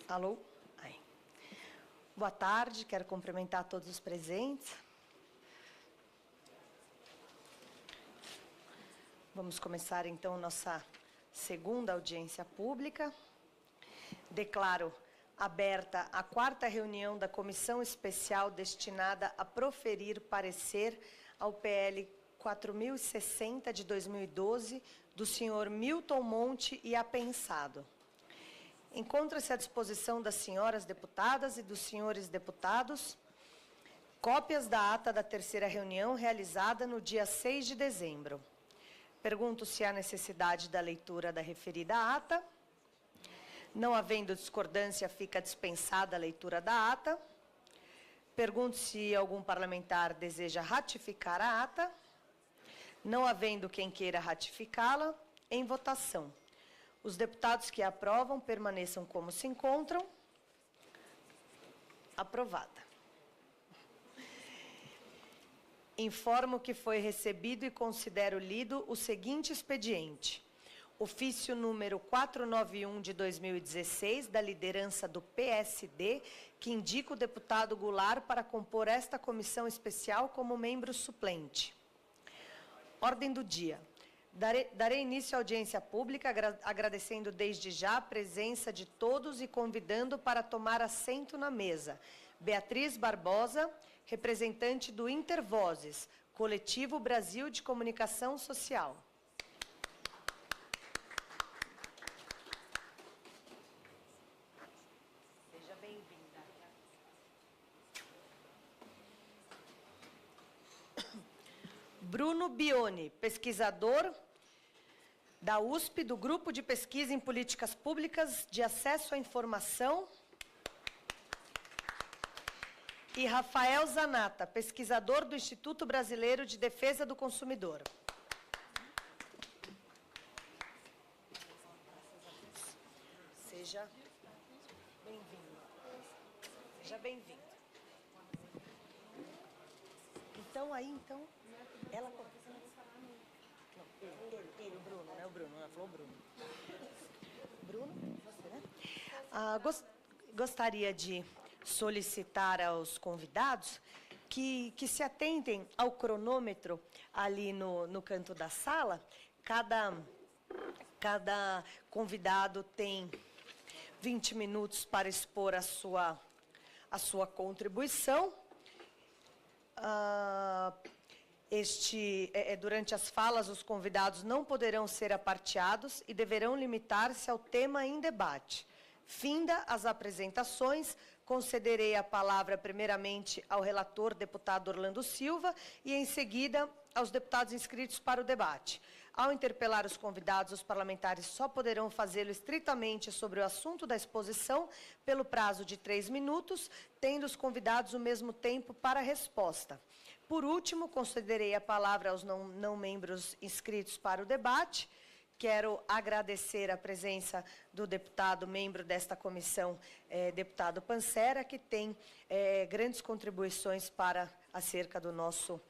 Alô? Aí. Boa tarde, quero cumprimentar todos os presentes. Vamos começar, então, nossa segunda audiência pública. Declaro aberta a 4ª reunião da Comissão Especial destinada a proferir parecer ao PL 4060 de 2012, do senhor Milton Monte e apensado. Encontra-se à disposição das senhoras deputadas e dos senhores deputados cópias da ata da 3ª reunião realizada no dia 6 de dezembro. Pergunto se há necessidade da leitura da referida ata. Não havendo discordância, fica dispensada a leitura da ata. Pergunto se algum parlamentar deseja ratificar a ata. Não havendo quem queira ratificá-la, em votação. Os deputados que aprovam permaneçam como se encontram. Aprovada. Informo que foi recebido e considero lido o seguinte expediente. Ofício número 491 de 2016, da liderança do PSD, que indica o deputado Goulart para compor esta comissão especial como membro suplente. Ordem do dia. Darei início à audiência pública, agradecendo desde já a presença de todos e convidando para tomar assento na mesa. Beatriz Barbosa, representante do Intervozes, Coletivo Brasil de Comunicação Social. Seja bem-vinda. Bruno Bione, pesquisador da USP, do Grupo de Pesquisa em Políticas Públicas de Acesso à Informação. E Rafael Zanata, pesquisador do Instituto Brasileiro de Defesa do Consumidor. Seja bem-vindo. Seja bem-vindo. Então, ela... Não, ele, o Bruno, né? O Bruno, ela falou o Bruno. Bruno, você, né? Gostaria de solicitar aos convidados que se atentem ao cronômetro ali no canto da sala. Cada convidado tem 20 minutos para expor a sua contribuição. Durante as falas, os convidados não poderão ser aparteados e deverão limitar-se ao tema em debate. Finda as apresentações, concederei a palavra primeiramente ao relator, deputado Orlando Silva, e em seguida aos deputados inscritos para o debate. Ao interpelar os convidados, os parlamentares só poderão fazê-lo estritamente sobre o assunto da exposição pelo prazo de 3 minutos, tendo os convidados o mesmo tempo para a resposta. Por último, concederei a palavra aos não membros inscritos para o debate. Quero agradecer a presença do deputado, membro desta comissão, deputado Pancera, que tem grandes contribuições acerca do nosso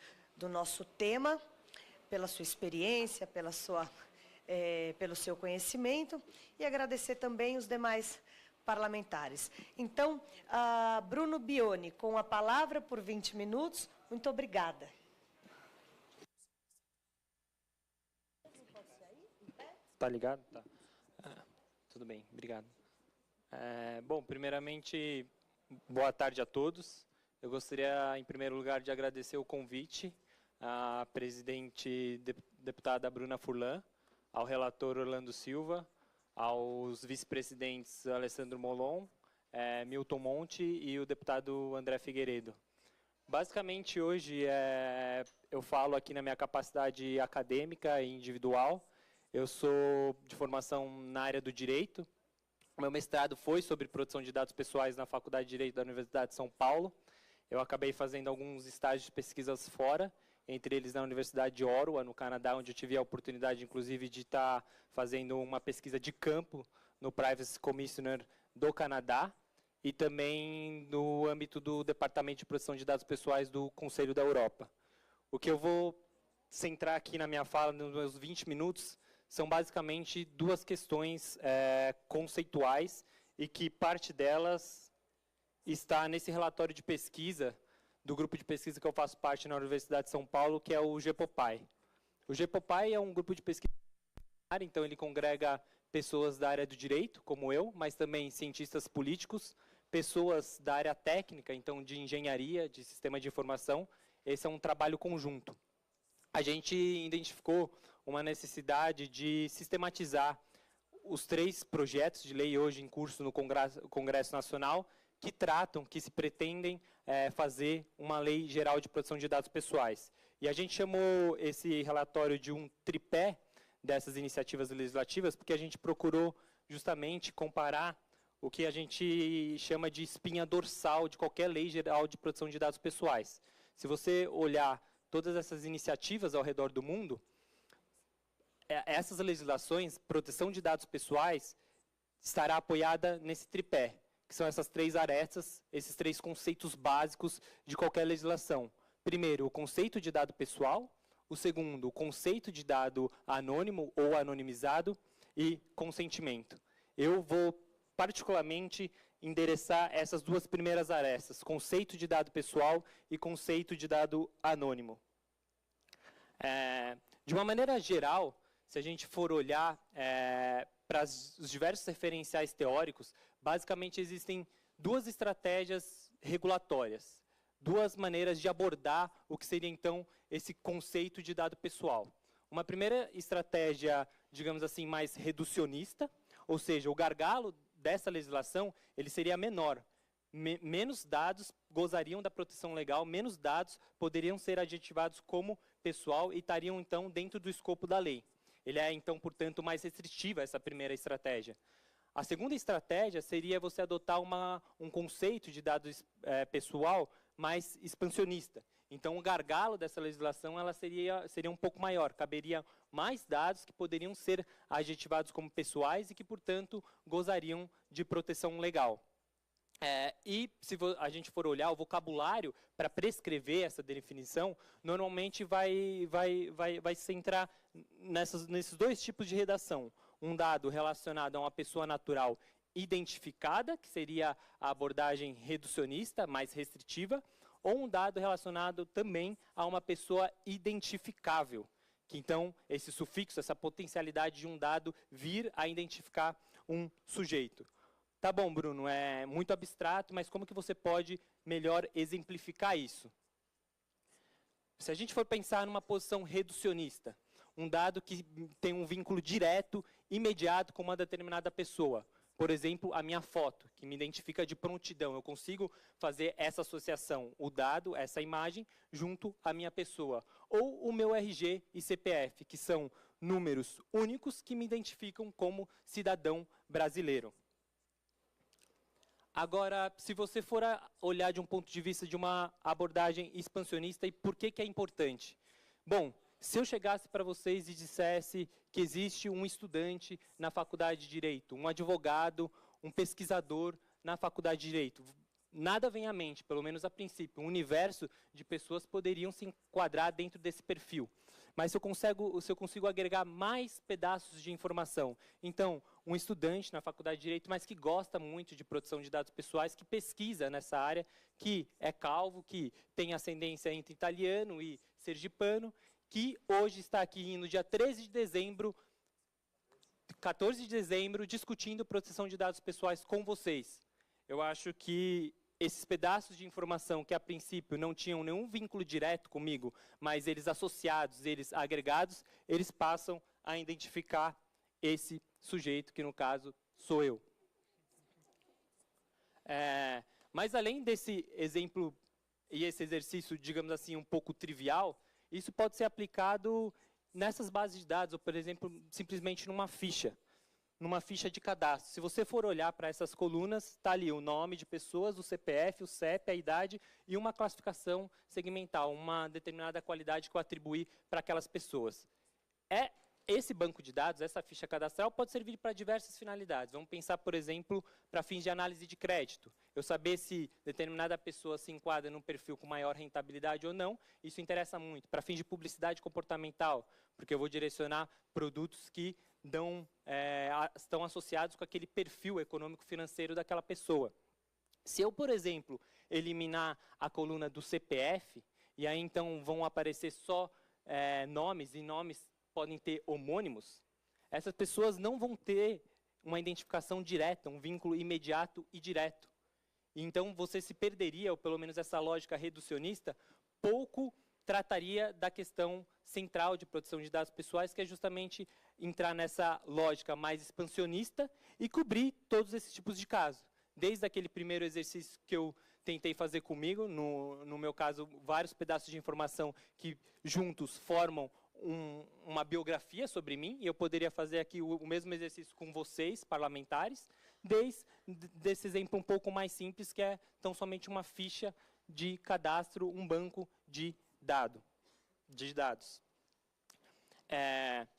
tema, pela sua experiência, pelo seu conhecimento, e agradecer também os demais parlamentares. Então, Bruno Bione, com a palavra por 20 minutos. Muito obrigada. Tá ligado? Tá. Tudo bem, obrigado. Bom, primeiramente, boa tarde a todos. Eu gostaria, em primeiro lugar, de agradecer o convite à presidente deputada Bruna Furlan, ao relator Orlando Silva, aos vice-presidentes Alessandro Molon, Milton Monte e o deputado André Figueiredo. Basicamente, hoje, eu falo aqui na minha capacidade acadêmica e individual. Eu sou de formação na área do direito. O meu mestrado foi sobre proteção de dados pessoais na Faculdade de Direito da Universidade de São Paulo. Eu acabei fazendo alguns estágios de pesquisas fora, entre eles na Universidade de Ottawa, no Canadá, onde eu tive a oportunidade, inclusive, de estar fazendo uma pesquisa de campo no Privacy Commissioner do Canadá e também no âmbito do Departamento de Proteção de Dados Pessoais do Conselho da Europa. O que eu vou centrar aqui na minha fala, nos meus 20 minutos, são basicamente duas questões conceituais e que parte delas está nesse relatório de pesquisa, do grupo de pesquisa que eu faço parte na Universidade de São Paulo, que é o GEPOPAI. O GEPOPAI é um grupo de pesquisa, então ele congrega pessoas da área do direito, como eu, mas também cientistas políticos, pessoas da área técnica, então de engenharia, de sistema de informação. Esse é um trabalho conjunto. A gente identificou uma necessidade de sistematizar os 3 projetos de lei hoje em curso no Congresso Nacional, que tratam, que se pretendem fazer uma lei geral de proteção de dados pessoais. E a gente chamou esse relatório de um tripé dessas iniciativas legislativas, porque a gente procurou justamente comparar o que a gente chama de espinha dorsal de qualquer lei geral de proteção de dados pessoais. Se você olhar todas essas iniciativas ao redor do mundo, essas legislações, proteção de dados pessoais, estará apoiada nesse tripé, que são essas 3 arestas, esses 3 conceitos básicos de qualquer legislação. Primeiro, o conceito de dado pessoal. O segundo, o conceito de dado anônimo ou anonimizado. E consentimento. Eu vou, particularmente, endereçar essas 2 primeiras arestas, conceito de dado pessoal e conceito de dado anônimo. De uma maneira geral, se a gente for olhar para os diversos referenciais teóricos, basicamente existem 2 estratégias regulatórias, 2 maneiras de abordar o que seria, então, esse conceito de dado pessoal. Uma primeira estratégia, digamos assim, mais reducionista, ou seja, o gargalo dessa legislação ele seria menor. Menos dados gozariam da proteção legal, menos dados poderiam ser adjetivados como pessoal e estariam, então, dentro do escopo da lei. Ele é, então, portanto, mais restritiva, essa primeira estratégia. A segunda estratégia seria você adotar um conceito de dado pessoal mais expansionista. Então, o gargalo dessa legislação ela seria um pouco maior. Caberia mais dados que poderiam ser adjetivados como pessoais e que, portanto, gozariam de proteção legal. E, se a gente for olhar o vocabulário para prescrever essa definição, normalmente vai se centrar nesses 2 tipos de redação. Um dado relacionado a uma pessoa natural identificada, que seria a abordagem reducionista, mais restritiva, ou um dado relacionado também a uma pessoa identificável, que então esse sufixo, essa potencialidade de um dado vir a identificar um sujeito. Tá bom, Bruno, é muito abstrato, mas como que você pode melhor exemplificar isso? Se a gente for pensar numa posição reducionista, um dado que tem um vínculo direto, imediato com uma determinada pessoa. Por exemplo, a minha foto, que me identifica de prontidão. Eu consigo fazer essa associação, o dado, essa imagem, junto à minha pessoa. Ou o meu RG e CPF, que são números únicos que me identificam como cidadão brasileiro. Agora, se você for olhar de um ponto de vista de uma abordagem expansionista, e por que é importante? Bom, se eu chegasse para vocês e dissesse que existe um estudante na faculdade de Direito, um advogado, um pesquisador na faculdade de Direito, nada vem à mente, pelo menos a princípio. Um universo de pessoas poderiam se enquadrar dentro desse perfil. Mas se eu consigo agregar mais pedaços de informação, então, um estudante na faculdade de Direito, mas que gosta muito de proteção de dados pessoais, que pesquisa nessa área, que é calvo, que tem ascendência entre italiano e sergipano, que hoje está aqui no dia 14 de dezembro, discutindo proteção de dados pessoais com vocês. Eu acho que esses pedaços de informação que, a princípio, não tinham nenhum vínculo direto comigo, mas eles associados, eles agregados, eles passam a identificar esse sujeito, que, no caso, sou eu. Mas, além desse exemplo e esse exercício, digamos assim, um pouco trivial, isso pode ser aplicado nessas bases de dados, ou, por exemplo, simplesmente numa ficha de cadastro. Se você for olhar para essas colunas, está ali o nome de pessoas, o CPF, o CEP, a idade e uma classificação segmental, uma determinada qualidade que eu atribuí para aquelas pessoas. É esse banco de dados, essa ficha cadastral, pode servir para diversas finalidades. Vamos pensar, por exemplo, para fins de análise de crédito. Eu saber se determinada pessoa se enquadra num perfil com maior rentabilidade ou não, isso interessa muito. Para fins de publicidade comportamental, porque eu vou direcionar produtos que estão associados com aquele perfil econômico-financeiro daquela pessoa. Se eu, por exemplo, eliminar a coluna do CPF, e aí então vão aparecer só nomes, e nomes podem ter homônimos, essas pessoas não vão ter uma identificação direta, um vínculo imediato e direto. Então, você se perderia, ou pelo menos essa lógica reducionista, pouco trataria da questão central de proteção de dados pessoais, que é justamente entrar nessa lógica mais expansionista e cobrir todos esses tipos de casos. Desde aquele primeiro exercício que eu tentei fazer comigo, no meu caso, vários pedaços de informação que juntos formam uma biografia sobre mim, e eu poderia fazer aqui o mesmo exercício com vocês, parlamentares, desde esse exemplo um pouco mais simples, que é tão somente uma ficha de cadastro, um banco de dados.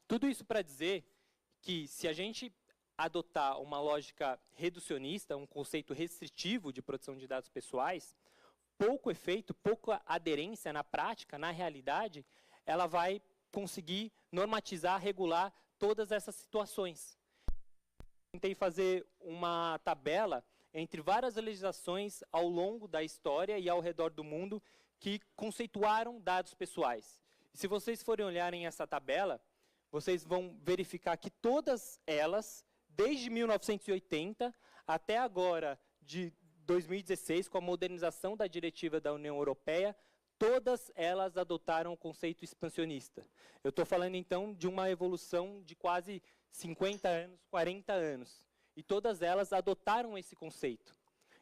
Tudo isso para dizer que, se a gente adotar uma lógica reducionista, um conceito restritivo de proteção de dados pessoais, pouco efeito, pouca aderência na prática, na realidade, ela vai conseguir normatizar, regular todas essas situações. Tentei fazer uma tabela entre várias legislações ao longo da história e ao redor do mundo que conceituaram dados pessoais. E se vocês forem olharem essa tabela, vocês vão verificar que todas elas, desde 1980 até agora, de 2016, com a modernização da diretiva da União Europeia, todas elas adotaram o conceito expansionista. Eu estou falando, então, de uma evolução de quase 50 anos, 40 anos. E todas elas adotaram esse conceito.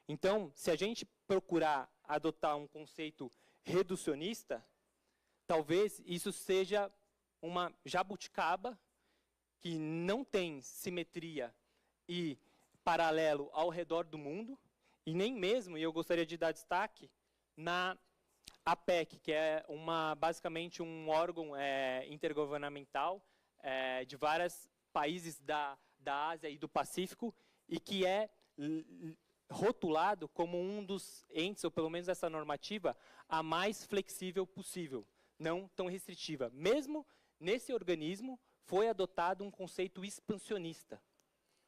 Então, se a gente procurar adotar um conceito reducionista, talvez isso seja uma jabuticaba que não tem simetria e paralelo ao redor do mundo, e nem mesmo, e eu gostaria de dar destaque, na APEC, que é basicamente um órgão intergovernamental de vários países da Ásia e do Pacífico, e que é rotulado como um dos entes, ou pelo menos essa normativa, a mais flexível possível, não tão restritiva. Mesmo nesse organismo, foi adotado um conceito expansionista.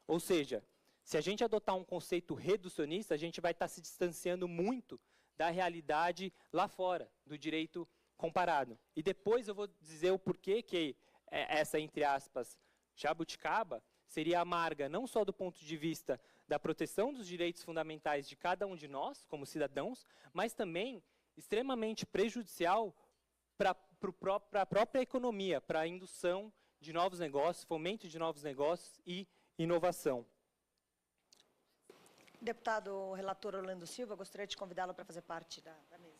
Ou seja, se a gente adotar um conceito reducionista, a gente vai estar se distanciando muito da realidade lá fora, do direito comparado. E depois eu vou dizer o porquê que essa, entre aspas, jabuticaba seria amarga, não só do ponto de vista da proteção dos direitos fundamentais de cada um de nós, como cidadãos, mas também extremamente prejudicial para a própria economia, para a indução de novos negócios, fomento de novos negócios e inovação. Deputado relator Orlando Silva, gostaria de convidá-lo para fazer parte da mesa.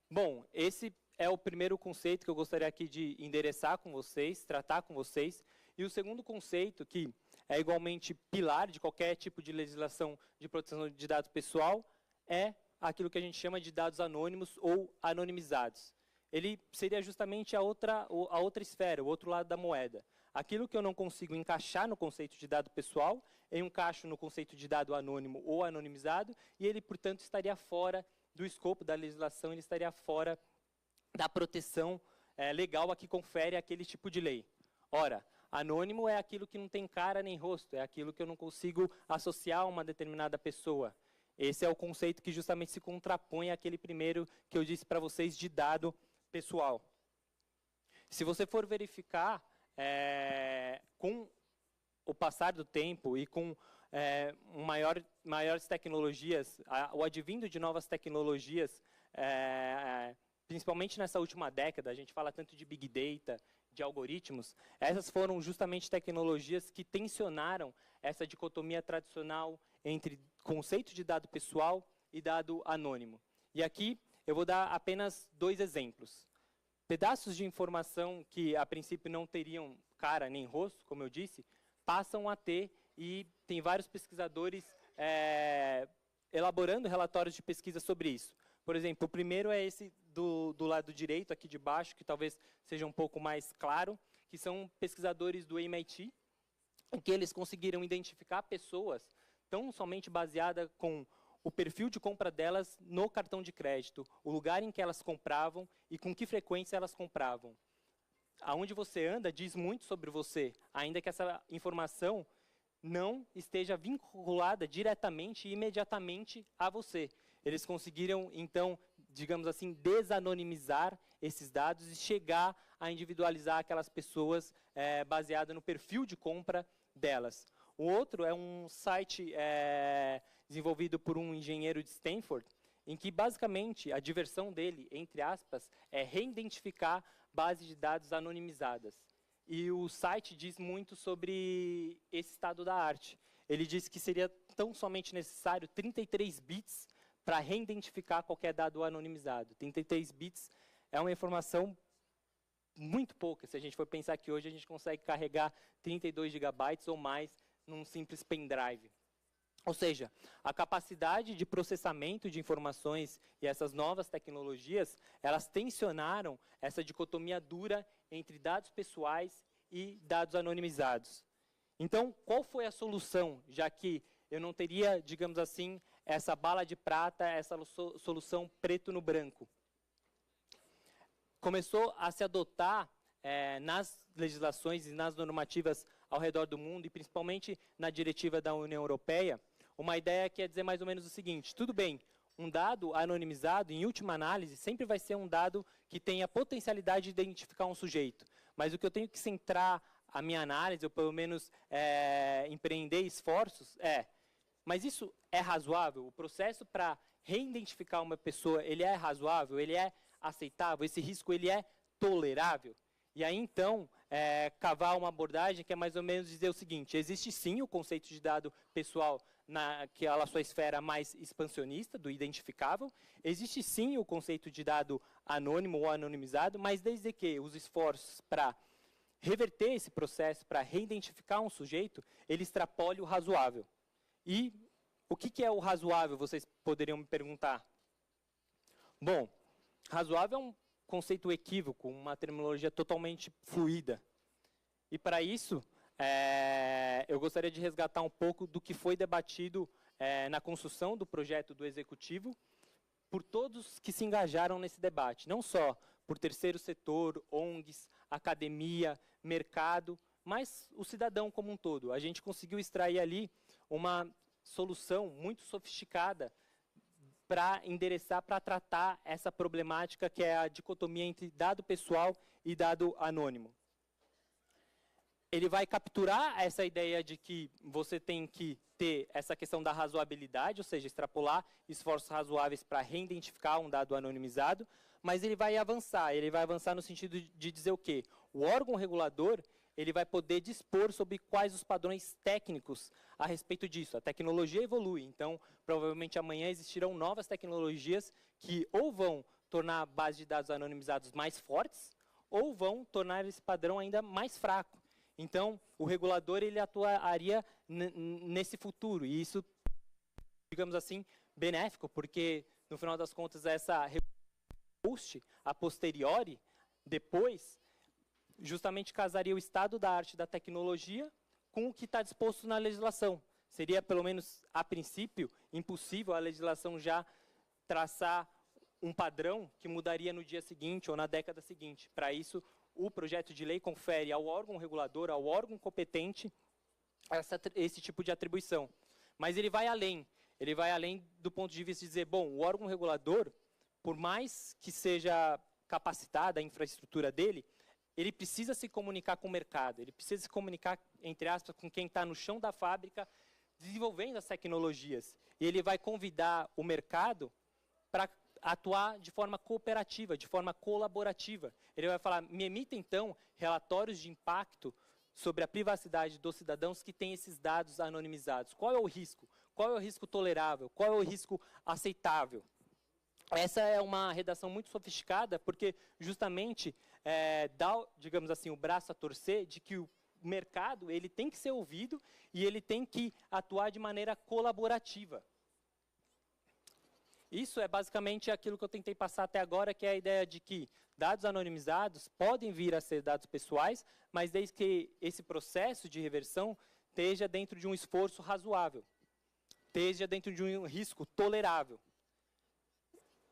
Bom, esse é o primeiro conceito que eu gostaria aqui de endereçar com vocês, tratar com vocês. E o segundo conceito, que é igualmente pilar de qualquer tipo de legislação de proteção de dados pessoal, é aquilo que a gente chama de dados anônimos ou anonimizados. Ele seria justamente a outra esfera, o outro lado da moeda. Aquilo que eu não consigo encaixar no conceito de dado pessoal, eu encaixo no conceito de dado anônimo ou anonimizado, e ele, portanto, estaria fora do escopo da legislação, ele estaria fora da proteção legal a que confere aquele tipo de lei. Ora, anônimo é aquilo que não tem cara nem rosto, é aquilo que eu não consigo associar a uma determinada pessoa. Esse é o conceito que justamente se contrapõe àquele primeiro que eu disse para vocês de dado pessoal. Se você for verificar, com o passar do tempo e com maiores tecnologias, o advindo de novas tecnologias, principalmente nessa última década, a gente fala tanto de Big Data, de algoritmos, essas foram justamente tecnologias que tensionaram essa dicotomia tradicional entre conceito de dado pessoal e dado anônimo. E aqui eu vou dar apenas 2 exemplos. Pedaços de informação que, a princípio, não teriam cara nem rosto, como eu disse, passam a ter, e tem vários pesquisadores elaborando relatórios de pesquisa sobre isso. Por exemplo, o primeiro é esse do lado direito, aqui de baixo, que talvez seja um pouco mais claro, que são pesquisadores do MIT, em que eles conseguiram identificar pessoas tão somente baseada com o perfil de compra delas no cartão de crédito, o lugar em que elas compravam e com que frequência elas compravam. Aonde você anda diz muito sobre você, ainda que essa informação não esteja vinculada diretamente e imediatamente a você. Eles conseguiram, então, digamos assim, desanonimizar esses dados e chegar a individualizar aquelas pessoas baseada no perfil de compra delas. O outro é um site desenvolvido por um engenheiro de Stanford, em que, basicamente, a diversão dele, entre aspas, é reidentificar bases de dados anonimizadas. E o site diz muito sobre esse estado da arte. Ele diz que seria tão somente necessário 33 bits para reidentificar qualquer dado anonimizado. 33 bits é uma informação muito pouca. Se a gente for pensar que hoje a gente consegue carregar 32 gigabytes ou mais num simples pendrive. Ou seja, a capacidade de processamento de informações e essas novas tecnologias, elas tensionaram essa dicotomia dura entre dados pessoais e dados anonimizados. Então, qual foi a solução, já que eu não teria, digamos assim, essa bala de prata, essa solução preto no branco? Começou a se adotar nas legislações e nas normativas ao redor do mundo, e principalmente na diretiva da União Europeia, uma ideia que é dizer mais ou menos o seguinte: tudo bem, um dado anonimizado, em última análise, sempre vai ser um dado que tem a potencialidade de identificar um sujeito. Mas o que eu tenho que centrar a minha análise, ou pelo menos empreender esforços, mas isso é razoável? O processo para reidentificar uma pessoa, ele é razoável? Ele é aceitável? Esse risco, ele é tolerável? E aí, então, cavar uma abordagem que é mais ou menos dizer o seguinte: existe sim o conceito de dado pessoal naquela sua esfera mais expansionista, do identificável. Existe sim o conceito de dado anônimo ou anonimizado, mas desde que os esforços para reverter esse processo, para reidentificar um sujeito, ele extrapole o razoável. E o que é o razoável, vocês poderiam me perguntar? Bom, razoável é um conceito equívoco, uma terminologia totalmente fluida. E para isso, eu gostaria de resgatar um pouco do que foi debatido na construção do projeto do Executivo por todos que se engajaram nesse debate, não só por terceiro setor, ONGs, academia, mercado, mas o cidadão como um todo. A gente conseguiu extrair ali uma solução muito sofisticada para endereçar, para tratar essa problemática que é a dicotomia entre dado pessoal e dado anônimo. Ele vai capturar essa ideia de que você tem que ter essa questão da razoabilidade, ou seja, extrapolar esforços razoáveis para reidentificar um dado anonimizado, mas ele vai avançar no sentido de dizer o quê? O órgão regulador, ele vai poder dispor sobre quais os padrões técnicos a respeito disso. A tecnologia evolui, então, provavelmente amanhã existirão novas tecnologias que ou vão tornar a base de dados anonimizados mais fortes, ou vão tornar esse padrão ainda mais fraco. Então, o regulador, ele atuaria nesse futuro, e isso, digamos assim, benéfico, porque, no final das contas, essa post a posteriori, depois, justamente casaria o estado da arte da tecnologia com o que está disposto na legislação. Seria, pelo menos a princípio, impossível a legislação já traçar um padrão que mudaria no dia seguinte ou na década seguinte. Para isso, o projeto de lei confere ao órgão regulador, ao órgão competente, esse tipo de atribuição. Mas ele vai além do ponto de vista de dizer, bom, o órgão regulador, por mais que seja capacitada a infraestrutura dele, ele precisa se comunicar com o mercado, ele precisa se comunicar, entre aspas, com quem está no chão da fábrica, desenvolvendo as tecnologias. E ele vai convidar o mercado para atuar de forma cooperativa, de forma colaborativa. Ele vai falar, me emita, então, relatórios de impacto sobre a privacidade dos cidadãos que têm esses dados anonimizados. Qual é o risco? Qual é o risco tolerável? Qual é o risco aceitável? Essa é uma redação muito sofisticada, porque justamente dá, digamos assim, o braço a torcer de que o mercado, ele tem que ser ouvido e ele tem que atuar de maneira colaborativa. Isso é basicamente aquilo que eu tentei passar até agora, que é a ideia de que dados anonimizados podem vir a ser dados pessoais, mas desde que esse processo de reversão esteja dentro de um esforço razoável, esteja dentro de um risco tolerável.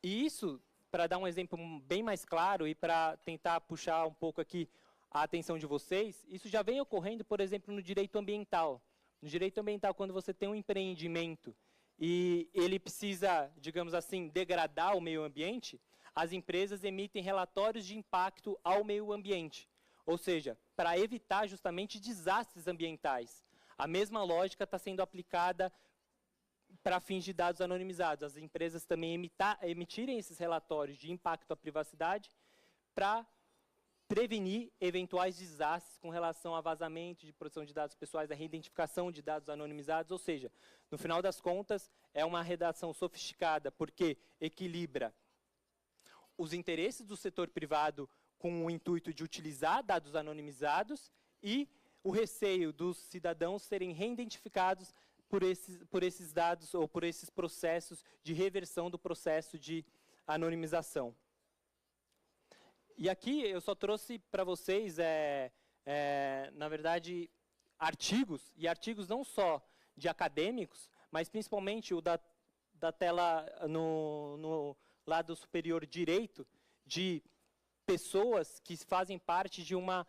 E isso, para dar um exemplo bem mais claro e para tentar puxar um pouco aqui a atenção de vocês, isso já vem ocorrendo, por exemplo, no direito ambiental. No direito ambiental, quando você tem um empreendimento e ele precisa, digamos assim, degradar o meio ambiente, as empresas emitem relatórios de impacto ao meio ambiente. Ou seja, para evitar justamente desastres ambientais. A mesma lógica está sendo aplicada para fins de dados anonimizados. As empresas também emitirem esses relatórios de impacto à privacidade para prevenir eventuais desastres com relação a vazamento de proteção de dados pessoais, a reidentificação de dados anonimizados, ou seja, no final das contas, é uma redação sofisticada, porque equilibra os interesses do setor privado com o intuito de utilizar dados anonimizados e o receio dos cidadãos serem reidentificados por esses dados ou por esses processos de reversão do processo de anonimização. E aqui eu só trouxe para vocês, na verdade, artigos, e artigos não só de acadêmicos, mas principalmente o da tela no lado superior direito, de pessoas que fazem parte de uma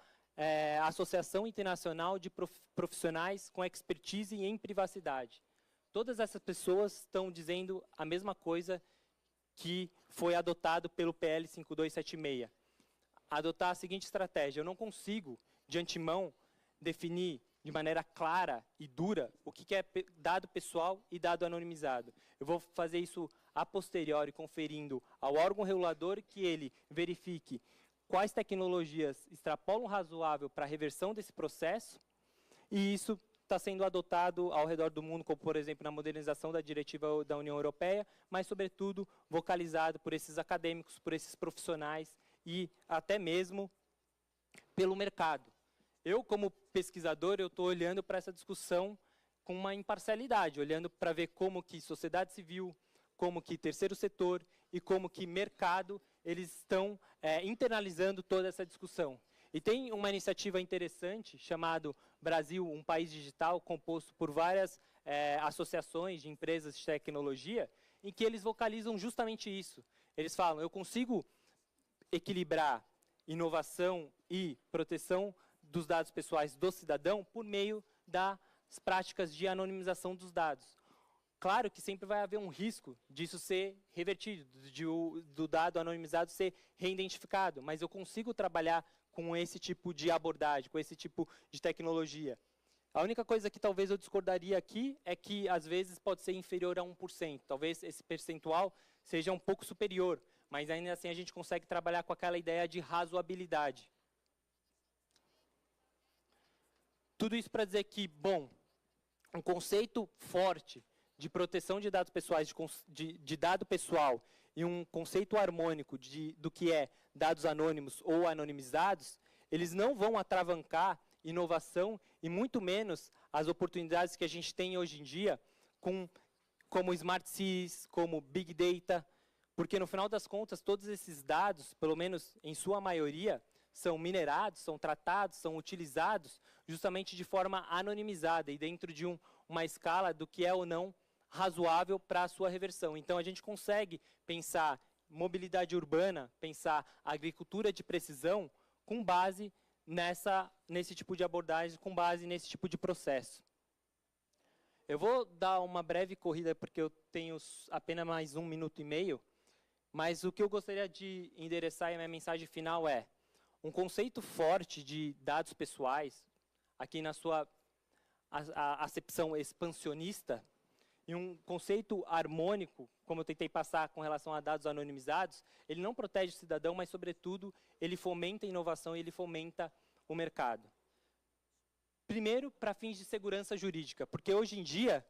associação internacional de profissionais com expertise em privacidade. Todas essas pessoas estão dizendo a mesma coisa que foi adotado pelo PL 5276. Adotar a seguinte estratégia: eu não consigo, de antemão, definir de maneira clara e dura o que é dado pessoal e dado anonimizado. Eu vou fazer isso a posteriori, conferindo ao órgão regulador que ele verifique quais tecnologias extrapolam o razoável para a reversão desse processo, e isso está sendo adotado ao redor do mundo, como, por exemplo, na modernização da diretiva da União Europeia, mas, sobretudo, vocalizado por esses acadêmicos, por esses profissionais e até mesmo pelo mercado. Eu, como pesquisador, eu estou olhando para essa discussão com uma imparcialidade, olhando para ver como que sociedade civil, como que terceiro setor e como que mercado, eles estão internalizando toda essa discussão. E tem uma iniciativa interessante, chamado Brasil, um País Digital, composto por várias associações de empresas de tecnologia, em que eles vocalizam justamente isso. Eles falam: eu consigo equilibrar inovação e proteção dos dados pessoais do cidadão por meio das práticas de anonimização dos dados. Claro que sempre vai haver um risco disso ser revertido, do dado anonimizado ser reidentificado, mas eu consigo trabalhar com esse tipo de abordagem, com esse tipo de tecnologia. A única coisa que talvez eu discordaria aqui é que, às vezes, pode ser inferior a 1%. Talvez esse percentual seja um pouco superior, mas ainda assim a gente consegue trabalhar com aquela ideia de razoabilidade. Tudo isso para dizer que, bom, um conceito forte de proteção de dados pessoais, de dado pessoal, e um conceito harmônico do que é dados anônimos ou anonimizados, eles não vão atravancar inovação e muito menos as oportunidades que a gente tem hoje em dia como Smart Cities, como Big Data, porque no final das contas todos esses dados, pelo menos em sua maioria, são minerados, são tratados, são utilizados justamente de forma anonimizada e dentro de uma escala do que é ou não razoável para a sua reversão. Então, a gente consegue pensar mobilidade urbana, pensar agricultura de precisão com base nesse tipo de abordagem, com base nesse tipo de processo. Eu vou dar uma breve corrida, porque eu tenho apenas mais 1 minuto e meio, mas o que eu gostaria de endereçar e a minha mensagem final é: um conceito forte de dados pessoais, aqui na sua acepção expansionista, e um conceito harmônico, como eu tentei passar com relação a dados anonimizados, ele não protege o cidadão, mas, sobretudo, ele fomenta a inovação e ele fomenta o mercado. Primeiro, para fins de segurança jurídica, porque hoje em dia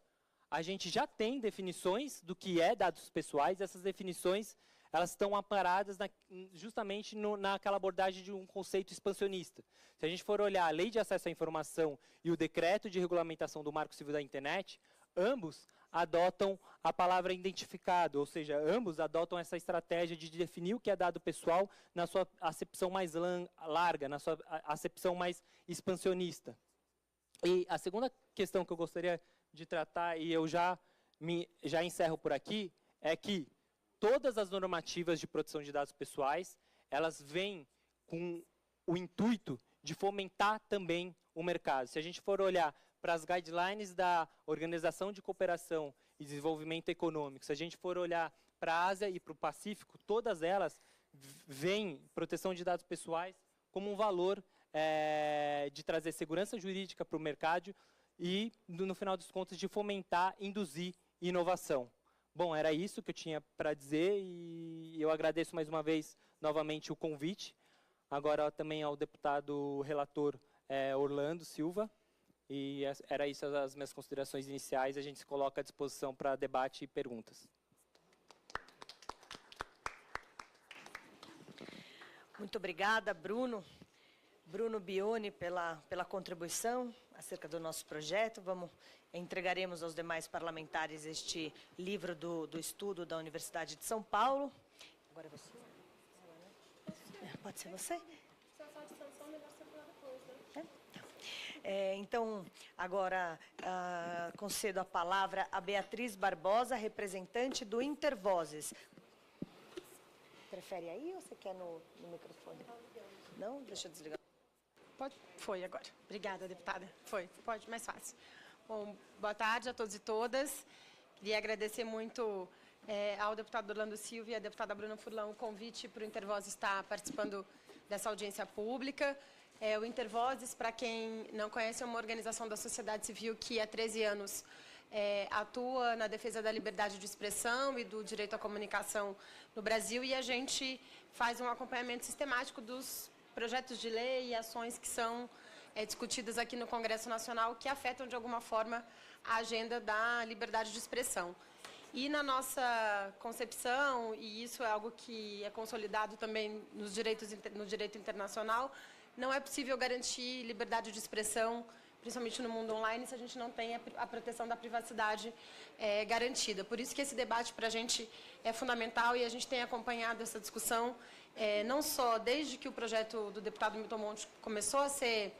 a gente já tem definições do que é dados pessoais, essas definições elas estão amparadas justamente naquela abordagem de um conceito expansionista. Se a gente for olhar a Lei de Acesso à Informação e o Decreto de Regulamentação do Marco Civil da Internet, ambos adotam a palavra identificado, ou seja, ambos adotam essa estratégia de definir o que é dado pessoal na sua acepção mais larga, na sua acepção mais expansionista. E a segunda questão que eu gostaria de tratar, e eu já encerro por aqui, é que todas as normativas de proteção de dados pessoais, elas vêm com o intuito de fomentar também o mercado. Se a gente for olhar para as guidelines da Organização de Cooperação e Desenvolvimento Econômico, se a gente for olhar para a Ásia e para o Pacífico, todas elas veem proteção de dados pessoais como um valor de trazer segurança jurídica para o mercado e, no final dos contos, de fomentar, induzir inovação. Bom, era isso que eu tinha para dizer e eu agradeço mais uma vez, novamente, o convite. Agora também ao deputado relator Orlando Silva. E era isso as minhas considerações iniciais. A gente se coloca à disposição para debate e perguntas. Muito obrigada, Bruno Bione, pela contribuição acerca do nosso projeto. Entregaremos aos demais parlamentares este livro do estudo da Universidade de São Paulo. Agora é você? Pode ser você? Então, agora concedo a palavra a Beatriz Barbosa, representante do Intervozes. Prefere aí ou você quer no microfone? Não? Deixa eu desligar. Foi agora. Obrigada, deputada. Pode, mais fácil. Bom, boa tarde a todos e todas. Queria agradecer muito ao deputado Orlando Silva e à deputada Bruna Furlan o convite para o Intervozes estar participando dessa audiência pública. O Intervozes, para quem não conhece, é uma organização da sociedade civil que há 13 anos atua na defesa da liberdade de expressão e do direito à comunicação no Brasil, e a gente faz um acompanhamento sistemático dos projetos de lei e ações que são discutidas aqui no Congresso Nacional que afetam, de alguma forma, a agenda da liberdade de expressão. E na nossa concepção, e isso é algo que é consolidado também no direito internacional, não é possível garantir liberdade de expressão, principalmente no mundo online, se a gente não tem a proteção da privacidade garantida. Por isso que esse debate para a gente é fundamental e a gente tem acompanhado essa discussão, não só desde que o projeto do deputado Milton Monte começou a ser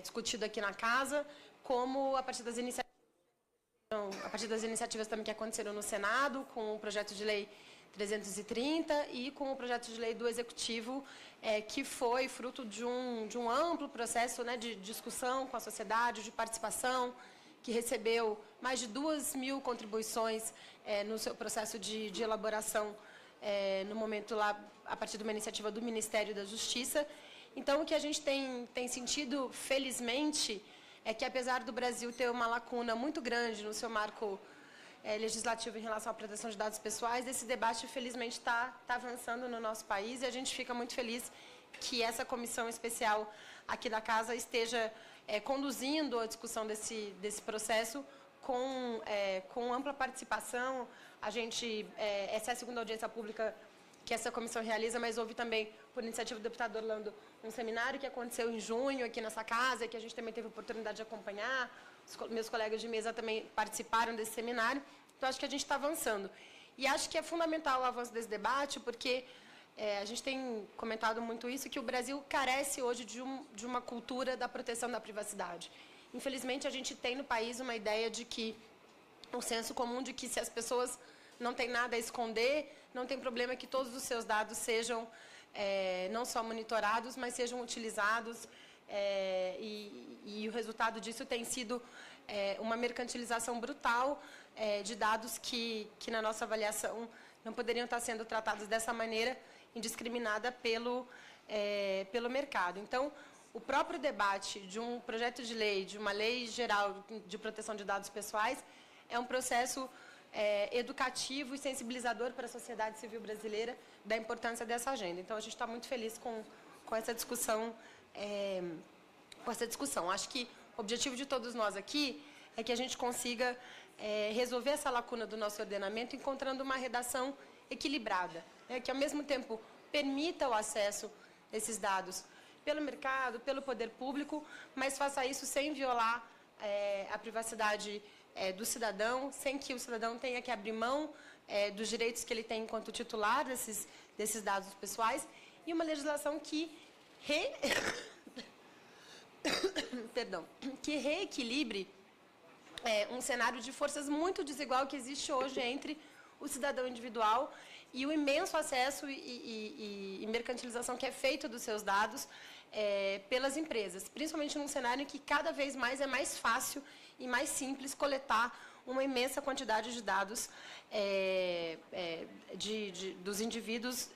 discutido aqui na Casa, como a partir das iniciativas também que aconteceram no Senado, com o projeto de lei 330 e com o projeto de lei do Executivo, que foi fruto de um amplo processo de discussão com a sociedade, de participação, que recebeu mais de 2.000 contribuições no seu processo de elaboração, no momento lá, a partir de uma iniciativa do Ministério da Justiça. Então, o que a gente tem sentido, felizmente, é que, apesar do Brasil ter uma lacuna muito grande no seu marco legislativo em relação à proteção de dados pessoais, esse debate, felizmente, está avançando no nosso país e a gente fica muito feliz que essa comissão especial aqui da Casa esteja conduzindo a discussão desse processo com ampla participação. Essa é a segunda audiência pública que essa comissão realiza, mas houve também, por iniciativa do deputado Orlando, um seminário que aconteceu em junho aqui nessa casa, que a gente também teve a oportunidade de acompanhar. Meus colegas de mesa também participaram desse seminário. Então, acho que a gente está avançando. E acho que é fundamental o avanço desse debate, porque a gente tem comentado muito isso, que o Brasil carece hoje de uma cultura da proteção da privacidade. Infelizmente, a gente tem no país uma ideia de que, um senso comum de que se as pessoas não têm nada a esconder, não tem problema que todos os seus dados sejam não só monitorados, mas sejam utilizados. E o resultado disso tem sido uma mercantilização brutal de dados que, na nossa avaliação, não poderiam estar sendo tratados dessa maneira indiscriminada pelo mercado. Então, o próprio debate de um projeto de lei, de uma lei geral de proteção de dados pessoais, é um processo educativo e sensibilizador para a sociedade civil brasileira da importância dessa agenda. Então, a gente está muito feliz com essa discussão. Acho que o objetivo de todos nós aqui é que a gente consiga resolver essa lacuna do nosso ordenamento encontrando uma redação equilibrada, que ao mesmo tempo permita o acesso desses dados pelo mercado, pelo poder público, mas faça isso sem violar a privacidade do cidadão, sem que o cidadão tenha que abrir mão dos direitos que ele tem enquanto titular desses dados pessoais, e uma legislação que que reequilibre um cenário de forças muito desigual que existe hoje entre o cidadão individual e o imenso acesso e mercantilização que é feito dos seus dados pelas empresas, principalmente num cenário em que cada vez mais é mais fácil e mais simples coletar uma imensa quantidade de dados dos indivíduos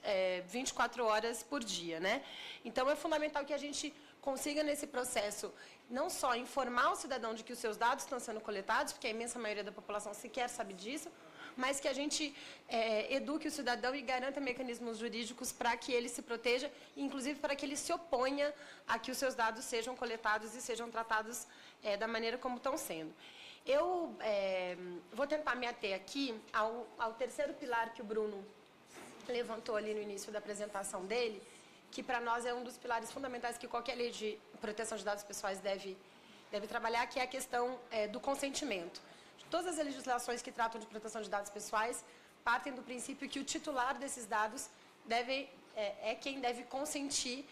24 horas por dia, né? Então, é fundamental que a gente consiga, nesse processo, não só informar o cidadão de que os seus dados estão sendo coletados, porque a imensa maioria da população sequer sabe disso, mas que a gente eduque o cidadão e garanta mecanismos jurídicos para que ele se proteja, inclusive para que ele se oponha a que os seus dados sejam coletados e sejam tratados da maneira como estão sendo. Eu vou tentar me ater aqui ao terceiro pilar que o Bruno levantou ali no início da apresentação dele, que para nós é um dos pilares fundamentais que qualquer lei de proteção de dados pessoais deve trabalhar, que é a questão do consentimento. Todas as legislações que tratam de proteção de dados pessoais partem do princípio que o titular desses dados é quem deve consentir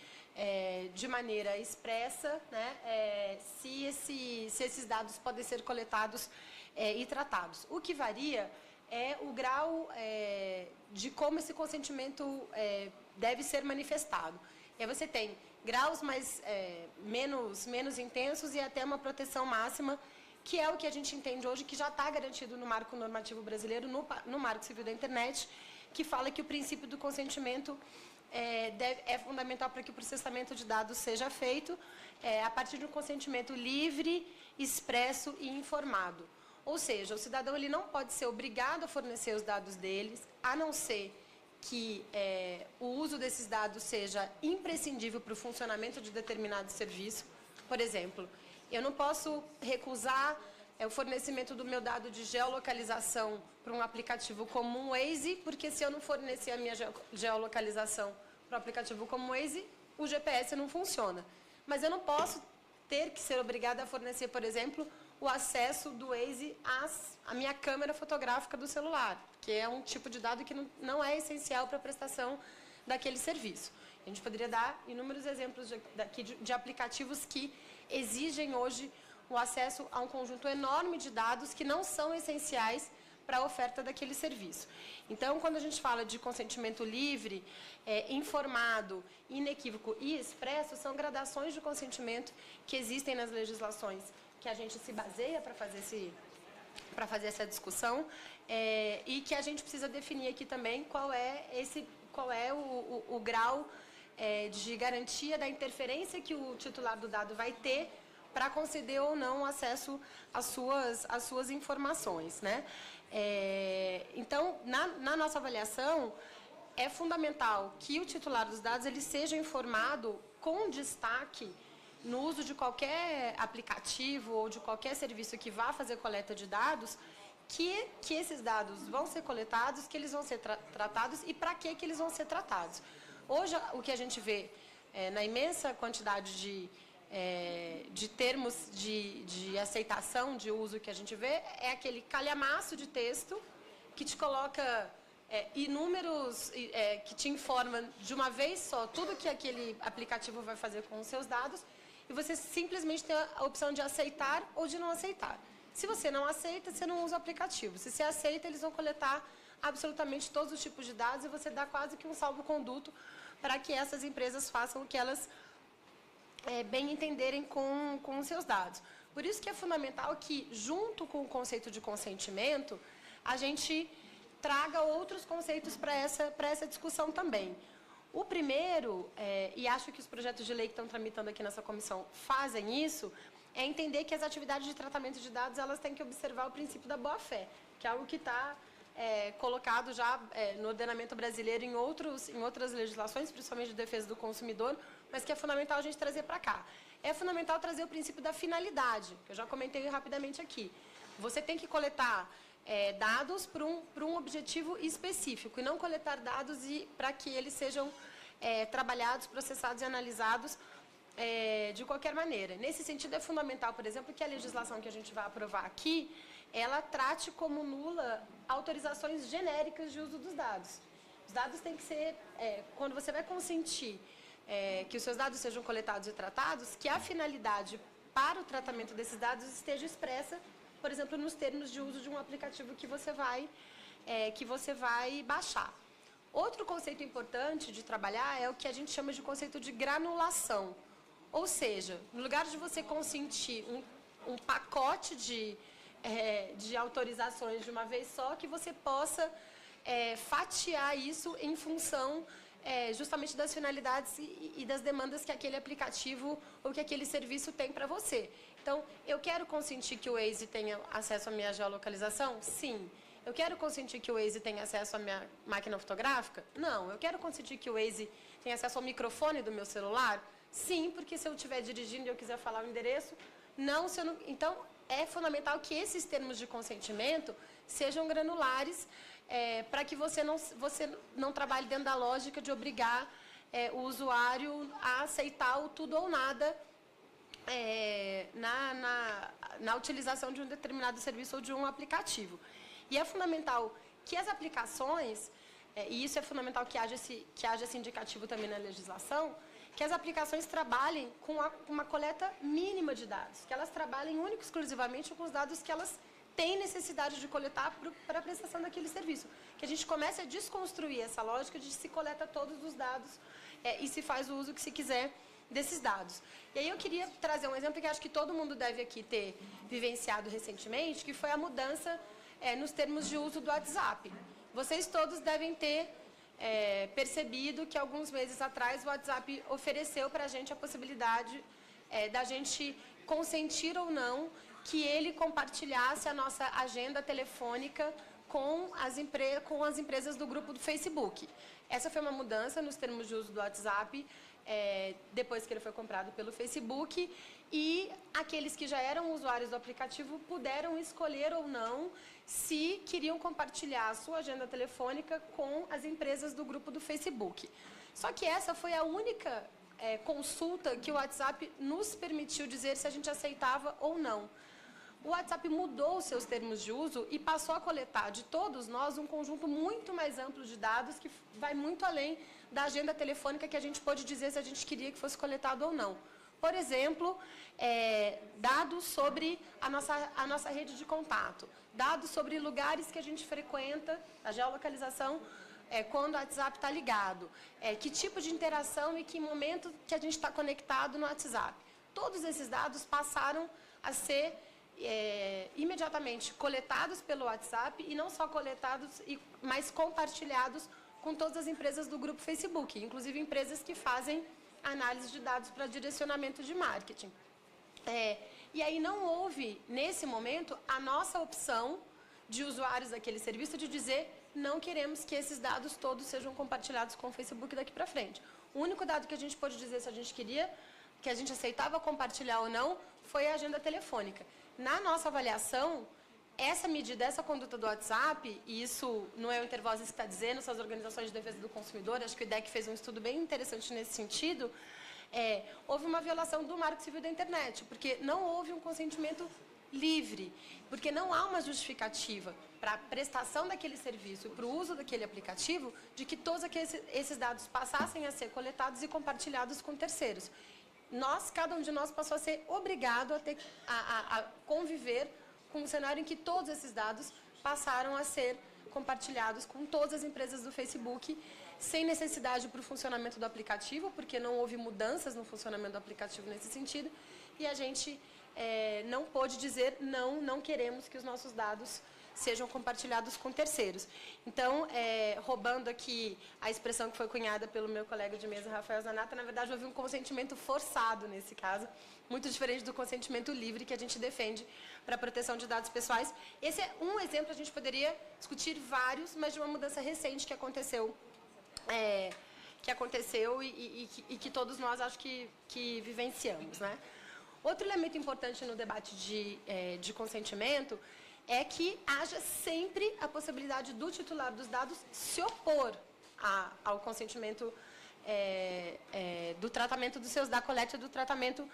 de maneira expressa, né, se esses dados podem ser coletados e tratados. O que varia é o grau de como esse consentimento deve ser manifestado. E aí você tem graus menos intensos e até uma proteção máxima, que é o que a gente entende hoje, que já está garantido no marco normativo brasileiro, no Marco Civil da Internet, que fala que o princípio do consentimento é fundamental para que o processamento de dados seja feito a partir de um consentimento livre, expresso e informado. Ou seja, o cidadão ele não pode ser obrigado a fornecer os dados deles, a não ser que o uso desses dados seja imprescindível para o funcionamento de determinado serviço. Por exemplo, eu não posso recusar o fornecimento do meu dado de geolocalização para um aplicativo como o Waze, porque se eu não fornecer a minha geolocalização para um aplicativo como o Waze, o GPS não funciona. Mas eu não posso ter que ser obrigada a fornecer, por exemplo, o acesso do Waze à minha câmera fotográfica do celular, que é um tipo de dado que não é essencial para a prestação daquele serviço. A gente poderia dar inúmeros exemplos de aplicativos que exigem hoje o acesso a um conjunto enorme de dados que não são essenciais para a oferta daquele serviço. Então, quando a gente fala de consentimento livre, informado, inequívoco e expresso, são gradações de consentimento que existem nas legislações que a gente se baseia para fazer essa discussão e que a gente precisa definir aqui também qual é o grau de garantia da interferência que o titular do dado vai ter para conceder ou não acesso às suas informações, né? Então, na nossa avaliação, é fundamental que o titular dos dados ele seja informado com destaque no uso de qualquer aplicativo ou de qualquer serviço que vá fazer coleta de dados, que esses dados vão ser coletados, que eles vão ser tratados e para que eles vão ser tratados. Hoje, o que a gente vê na imensa quantidade de termos de aceitação de uso que a gente vê é aquele calhamaço de texto que te coloca inúmeros, que te informa de uma vez só tudo que aquele aplicativo vai fazer com os seus dados e você simplesmente tem a opção de aceitar ou de não aceitar. Se você não aceita, você não usa o aplicativo. Se você aceita, eles vão coletar absolutamente todos os tipos de dados e você dá quase que um salvo-conduto para que essas empresas façam o que elas bem entenderem com os seus dados. Por isso que é fundamental que, junto com o conceito de consentimento, a gente traga outros conceitos para essa discussão também. O primeiro, e acho que os projetos de lei que estão tramitando aqui nessa comissão fazem isso, é entender que as atividades de tratamento de dados elas têm que observar o princípio da boa-fé, que é algo que está colocado já no ordenamento brasileiro em outras legislações, principalmente de defesa do consumidor, mas que é fundamental a gente trazer para cá. É fundamental trazer o princípio da finalidade, que eu já comentei rapidamente aqui. Você tem que coletar dados para um objetivo específico, e não coletar dados para que eles sejam trabalhados, processados e analisados de qualquer maneira. Nesse sentido, é fundamental, por exemplo, que a legislação que a gente vai aprovar aqui, ela trate como nula autorizações genéricas de uso dos dados. Os dados têm que ser, quando você vai consentir que os seus dados sejam coletados e tratados, que a finalidade para o tratamento desses dados esteja expressa, por exemplo, nos termos de uso de um aplicativo que você vai baixar. Outro conceito importante de trabalhar é o que a gente chama de conceito de granulação. Ou seja, no lugar de você consentir um pacote de autorizações de uma vez só, que você possa fatiar isso em função justamente das finalidades e das demandas que aquele aplicativo ou que aquele serviço tem para você. Então, eu quero consentir que o Waze tenha acesso à minha geolocalização? Sim. Eu quero consentir que o Waze tenha acesso à minha máquina fotográfica? Não. Eu quero consentir que o Waze tenha acesso ao microfone do meu celular? Sim, porque se eu estiver dirigindo e eu quiser falar o endereço, não, se eu não... Então, é fundamental que esses termos de consentimento sejam granulares para que você não trabalhe dentro da lógica de obrigar o usuário a aceitar o tudo ou nada na utilização de um determinado serviço ou de um aplicativo. E é fundamental que as aplicações, e isso é fundamental que haja esse indicativo também na legislação, que as aplicações trabalhem com uma coleta mínima de dados, que elas trabalhem única e exclusivamente com os dados que elas têm necessidade de coletar para a prestação daquele serviço. Que a gente comece a desconstruir essa lógica de se coleta todos os dados e se faz o uso que se quiser desses dados. E aí eu queria trazer um exemplo que acho que todo mundo deve aqui ter vivenciado recentemente, que foi a mudança nos termos de uso do WhatsApp. Vocês todos devem ter percebido que alguns meses atrás o WhatsApp ofereceu para a gente a possibilidade da gente consentir ou não que ele compartilhasse a nossa agenda telefônica com as empresas do grupo do Facebook. Essa foi uma mudança nos termos de uso do WhatsApp, depois que ele foi comprado pelo Facebook, e aqueles que já eram usuários do aplicativo puderam escolher ou não se queriam compartilhar a sua agenda telefônica com as empresas do grupo do Facebook. Só que essa foi a única consulta que o WhatsApp nos permitiu dizer se a gente aceitava ou não. O WhatsApp mudou os seus termos de uso e passou a coletar de todos nós um conjunto muito mais amplo de dados que vai muito além da agenda telefônica que a gente pôde dizer se a gente queria que fosse coletado ou não. Por exemplo, dados sobre a nossa rede de contato, dados sobre lugares que a gente frequenta, a geolocalização, quando o WhatsApp está ligado, que tipo de interação e que momento que a gente está conectado no WhatsApp. Todos esses dados passaram a ser imediatamente coletados pelo WhatsApp e não só coletados, mas compartilhados com todas as empresas do grupo Facebook, inclusive empresas que fazem análise de dados para direcionamento de marketing. E aí não houve, nesse momento, a nossa opção de usuários daquele serviço de dizer não queremos que esses dados todos sejam compartilhados com o Facebook daqui para frente. O único dado que a gente pôde dizer se a gente queria, que a gente aceitava compartilhar ou não, foi a agenda telefônica. Na nossa avaliação, essa medida, essa conduta do WhatsApp, e isso não é o Intervozes que está dizendo, são as organizações de defesa do consumidor, acho que o IDEC fez um estudo bem interessante nesse sentido, houve uma violação do Marco Civil da Internet, porque não houve um consentimento livre, porque não há uma justificativa para a prestação daquele serviço e para o uso daquele aplicativo de que todos esses dados passassem a ser coletados e compartilhados com terceiros. Cada um de nós passou a ser obrigado a conviver com um cenário em que todos esses dados passaram a ser compartilhados com todas as empresas do Facebook, sem necessidade para o funcionamento do aplicativo, porque não houve mudanças no funcionamento do aplicativo nesse sentido, e a gente não pôde dizer não queremos que os nossos dados sejam compartilhados com terceiros. Então, roubando aqui a expressão que foi cunhada pelo meu colega de mesa, Rafael Zanata, na verdade, houve um consentimento forçado nesse caso, muito diferente do consentimento livre que a gente defende para a proteção de dados pessoais. Esse é um exemplo, a gente poderia discutir vários, mas de uma mudança recente que aconteceu e que todos nós acho que vivenciamos, né? Outro elemento importante no debate de consentimento é que haja sempre a possibilidade do titular dos dados se opor ao consentimento do tratamento dos seus, da coleta e do tratamento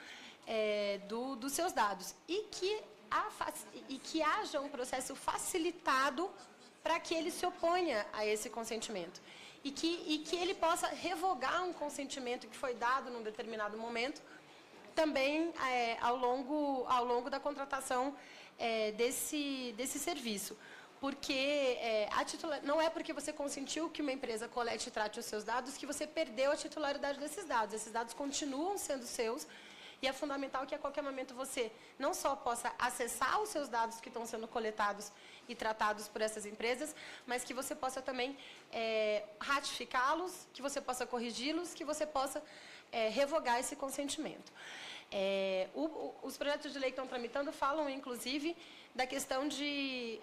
dos seus dados. E que e que haja um processo facilitado para que ele se oponha a esse consentimento. E que ele possa revogar um consentimento que foi dado num determinado momento, também ao longo da contratação desse serviço. Porque não é porque você consentiu que uma empresa colete e trate os seus dados que você perdeu a titularidade desses dados. Esses dados continuam sendo seus e é fundamental que a qualquer momento você não só possa acessar os seus dados que estão sendo coletados e tratados por essas empresas, mas que você possa também ratificá-los, que você possa corrigi-los, que você possa revogar esse consentimento. Os projetos de lei que estão tramitando falam, inclusive, da questão de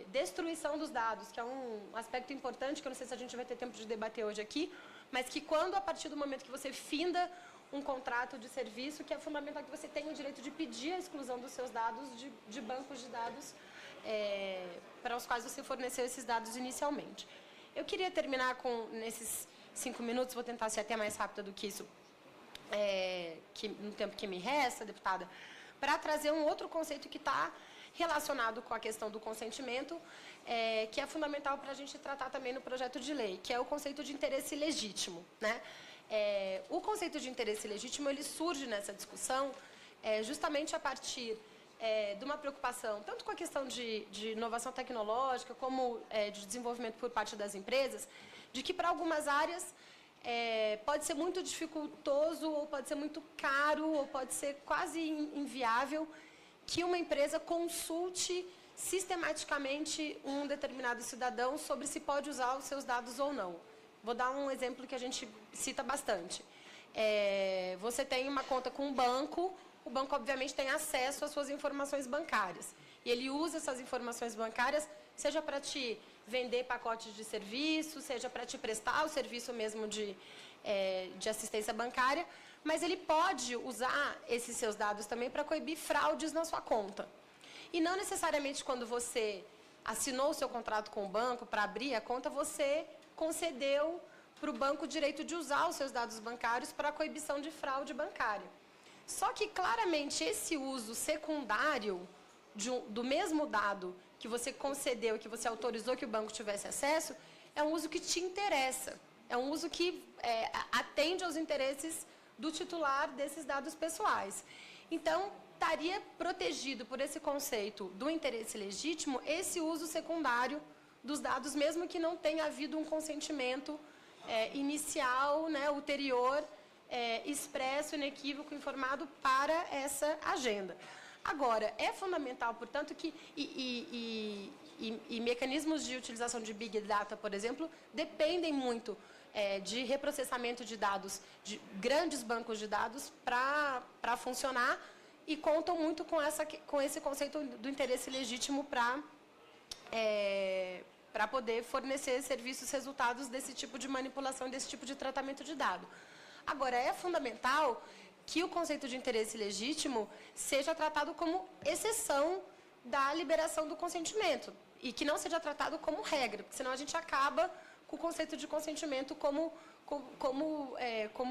destruição dos dados, que é um aspecto importante, que eu não sei se a gente vai ter tempo de debater hoje aqui, mas que quando, a partir do momento que você finda um contrato de serviço, que é fundamental que você tenha o direito de pedir a exclusão dos seus dados de bancos de dados para os quais você forneceu esses dados inicialmente. Eu queria terminar nesses 5 minutos, vou tentar ser até mais rápida do que isso, no tempo que me resta, deputada, para trazer um outro conceito que está relacionado com a questão do consentimento, que é fundamental para a gente tratar também no projeto de lei, que é o conceito de interesse legítimo, né? O conceito de interesse legítimo ele surge nessa discussão justamente a partir de uma preocupação, tanto com a questão de inovação tecnológica, como de desenvolvimento por parte das empresas, de que para algumas áreas pode ser muito dificultoso, ou pode ser muito caro, ou pode ser quase inviável que uma empresa consulte sistematicamente um determinado cidadão sobre se pode usar os seus dados ou não. Vou dar um exemplo que a gente cita bastante. Você tem uma conta com um banco, o banco, obviamente, tem acesso às suas informações bancárias. E ele usa essas informações bancárias, seja para te vender pacotes de serviço, seja para te prestar o serviço mesmo de assistência bancária, mas ele pode usar esses seus dados também para coibir fraudes na sua conta. E não necessariamente quando você assinou o seu contrato com o banco para abrir a conta, você concedeu para o banco o direito de usar os seus dados bancários para a coibição de fraude bancária. Só que, claramente, esse uso secundário do mesmo dado que você concedeu, que você autorizou que o banco tivesse acesso, é um uso que te interessa. É um uso que atende aos interesses do titular desses dados pessoais. Então, estaria protegido por esse conceito do interesse legítimo esse uso secundário dos dados, mesmo que não tenha havido um consentimento inicial, né, ulterior, expresso, inequívoco, informado para essa agenda. Agora, é fundamental, portanto, que mecanismos de utilização de Big Data, por exemplo, dependem muito de reprocessamento de dados, de grandes bancos de dados, para funcionar, e contam muito com esse conceito do interesse legítimo para poder fornecer serviços, resultados desse tipo de manipulação, desse tipo de tratamento de dado. Agora, é fundamental que o conceito de interesse legítimo seja tratado como exceção da liberação do consentimento e que não seja tratado como regra, porque senão a gente acaba com o conceito de consentimento como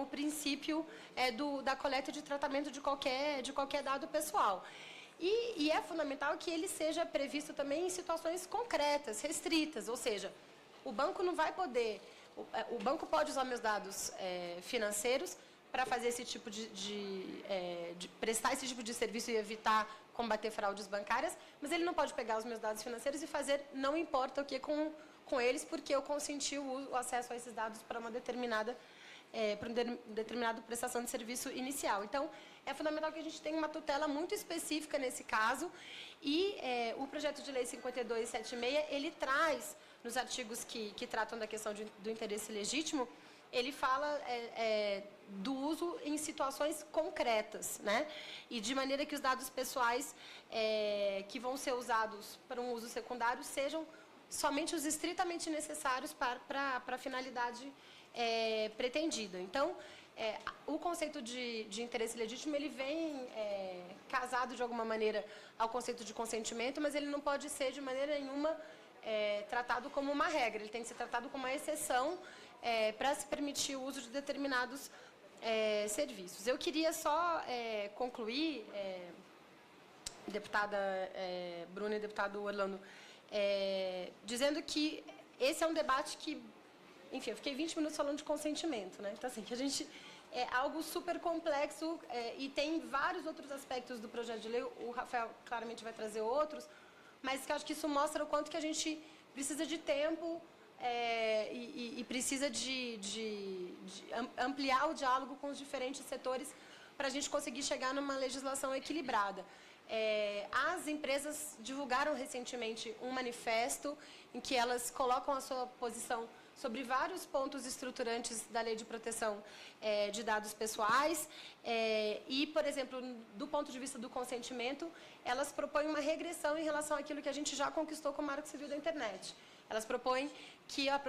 princípio da coleta e de tratamento de qualquer dado pessoal. E é fundamental que ele seja previsto também em situações concretas, restritas, ou seja, o banco não vai poder... O banco pode usar meus dados financeiros para fazer esse tipo de prestar esse tipo de serviço e evitar combater fraudes bancárias, mas ele não pode pegar os meus dados financeiros e fazer não importa o que com eles, porque eu consenti o acesso a esses dados para uma determinada prestação de serviço inicial. Então, é fundamental que a gente tenha uma tutela muito específica nesse caso e o projeto de lei 5276, ele traz, nos artigos que tratam da questão do interesse legítimo, ele fala do uso em situações concretas, né? E de maneira que os dados pessoais que vão ser usados para um uso secundário sejam somente os estritamente necessários para a finalidade pretendida. Então, o conceito de interesse legítimo, ele vem casado de alguma maneira ao conceito de consentimento, mas ele não pode ser de maneira nenhuma tratado como uma regra, ele tem que ser tratado como uma exceção para se permitir o uso de determinados serviços. Eu queria só concluir deputada Bruna e deputado Orlando, dizendo que esse é um debate que, enfim, eu fiquei 20 minutos falando de consentimento, né? Então, assim, que a gente é algo super complexo e tem vários outros aspectos do projeto de lei, o Rafael claramente vai trazer outros, mas que eu acho que isso mostra o quanto que a gente precisa de tempo e precisa de ampliar o diálogo com os diferentes setores para a gente conseguir chegar numa legislação equilibrada. As empresas divulgaram recentemente um manifesto em que elas colocam a sua posição sobre vários pontos estruturantes da Lei de Proteção de Dados Pessoais e, por exemplo, do ponto de vista do consentimento, elas propõem uma regressão em relação àquilo que a gente já conquistou com o Marco Civil da Internet. Elas propõem que a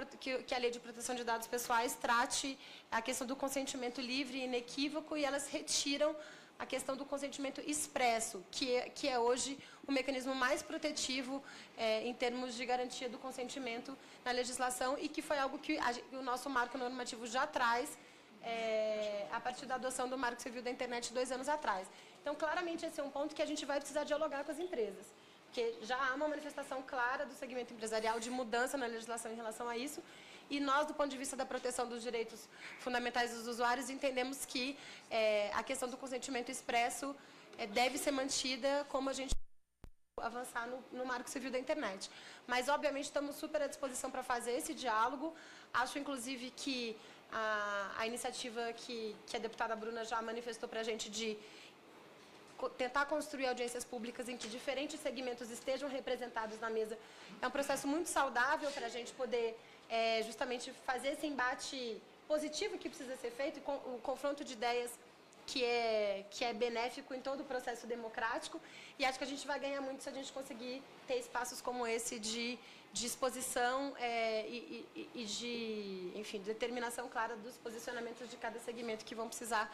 Lei de Proteção de Dados Pessoais trate a questão do consentimento livre e inequívoco e elas retiram a questão do consentimento expresso, que é hoje o mecanismo mais protetivo em termos de garantia do consentimento na legislação e que foi algo que o nosso marco normativo já traz a partir da adoção do Marco Civil da Internet 2 anos atrás. Então, claramente, esse é um ponto que a gente vai precisar dialogar com as empresas, porque já há uma manifestação clara do segmento empresarial de mudança na legislação em relação a isso, e nós, do ponto de vista da proteção dos direitos fundamentais dos usuários, entendemos que a questão do consentimento expresso deve ser mantida como a gente avançar no Marco Civil da Internet. Mas, obviamente, estamos super à disposição para fazer esse diálogo. Acho, inclusive, que a iniciativa que a deputada Bruna já manifestou para a gente de tentar construir audiências públicas em que diferentes segmentos estejam representados na mesa é um processo muito saudável para a gente poder justamente fazer esse embate positivo que precisa ser feito e o confronto de ideias que é benéfico em todo o processo democrático, e acho que a gente vai ganhar muito se a gente conseguir ter espaços como esse de exposição e de, enfim, determinação clara dos posicionamentos de cada segmento que vão precisar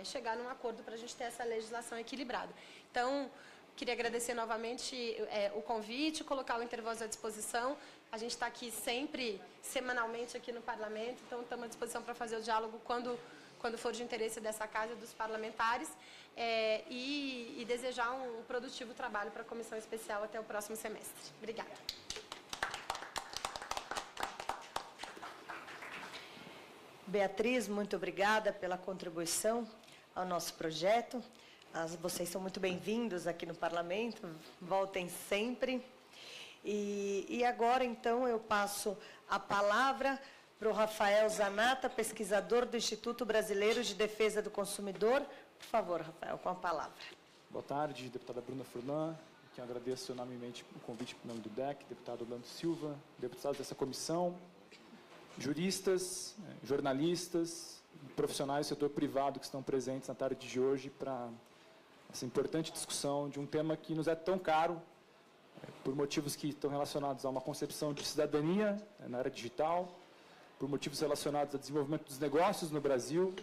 chegar num acordo para a gente ter essa legislação equilibrada. Então, queria agradecer novamente o convite, colocar o Intervoz à disposição. A gente está aqui sempre, semanalmente, aqui no Parlamento, então estamos à disposição para fazer o diálogo quando for de interesse dessa casa e dos parlamentares, e desejar um produtivo trabalho para a Comissão Especial até o próximo semestre. Obrigada. Beatriz, muito obrigada pela contribuição ao nosso projeto. Vocês são muito bem-vindos aqui no Parlamento, voltem sempre. E agora, então, eu passo a palavra para o Rafael Zanata, pesquisador do Instituto Brasileiro de Defesa do Consumidor. Por favor, Rafael, com a palavra. Boa tarde, deputada Bruna Furlan, que eu agradeço enormemente o convite em nome do DEC, deputado Orlando Silva, deputados dessa comissão, juristas, jornalistas, profissionais do setor privado que estão presentes na tarde de hoje para essa importante discussão de um tema que nos é tão caro, por motivos que estão relacionados a uma concepção de cidadania na era digital, por motivos relacionados ao desenvolvimento dos negócios no Brasil,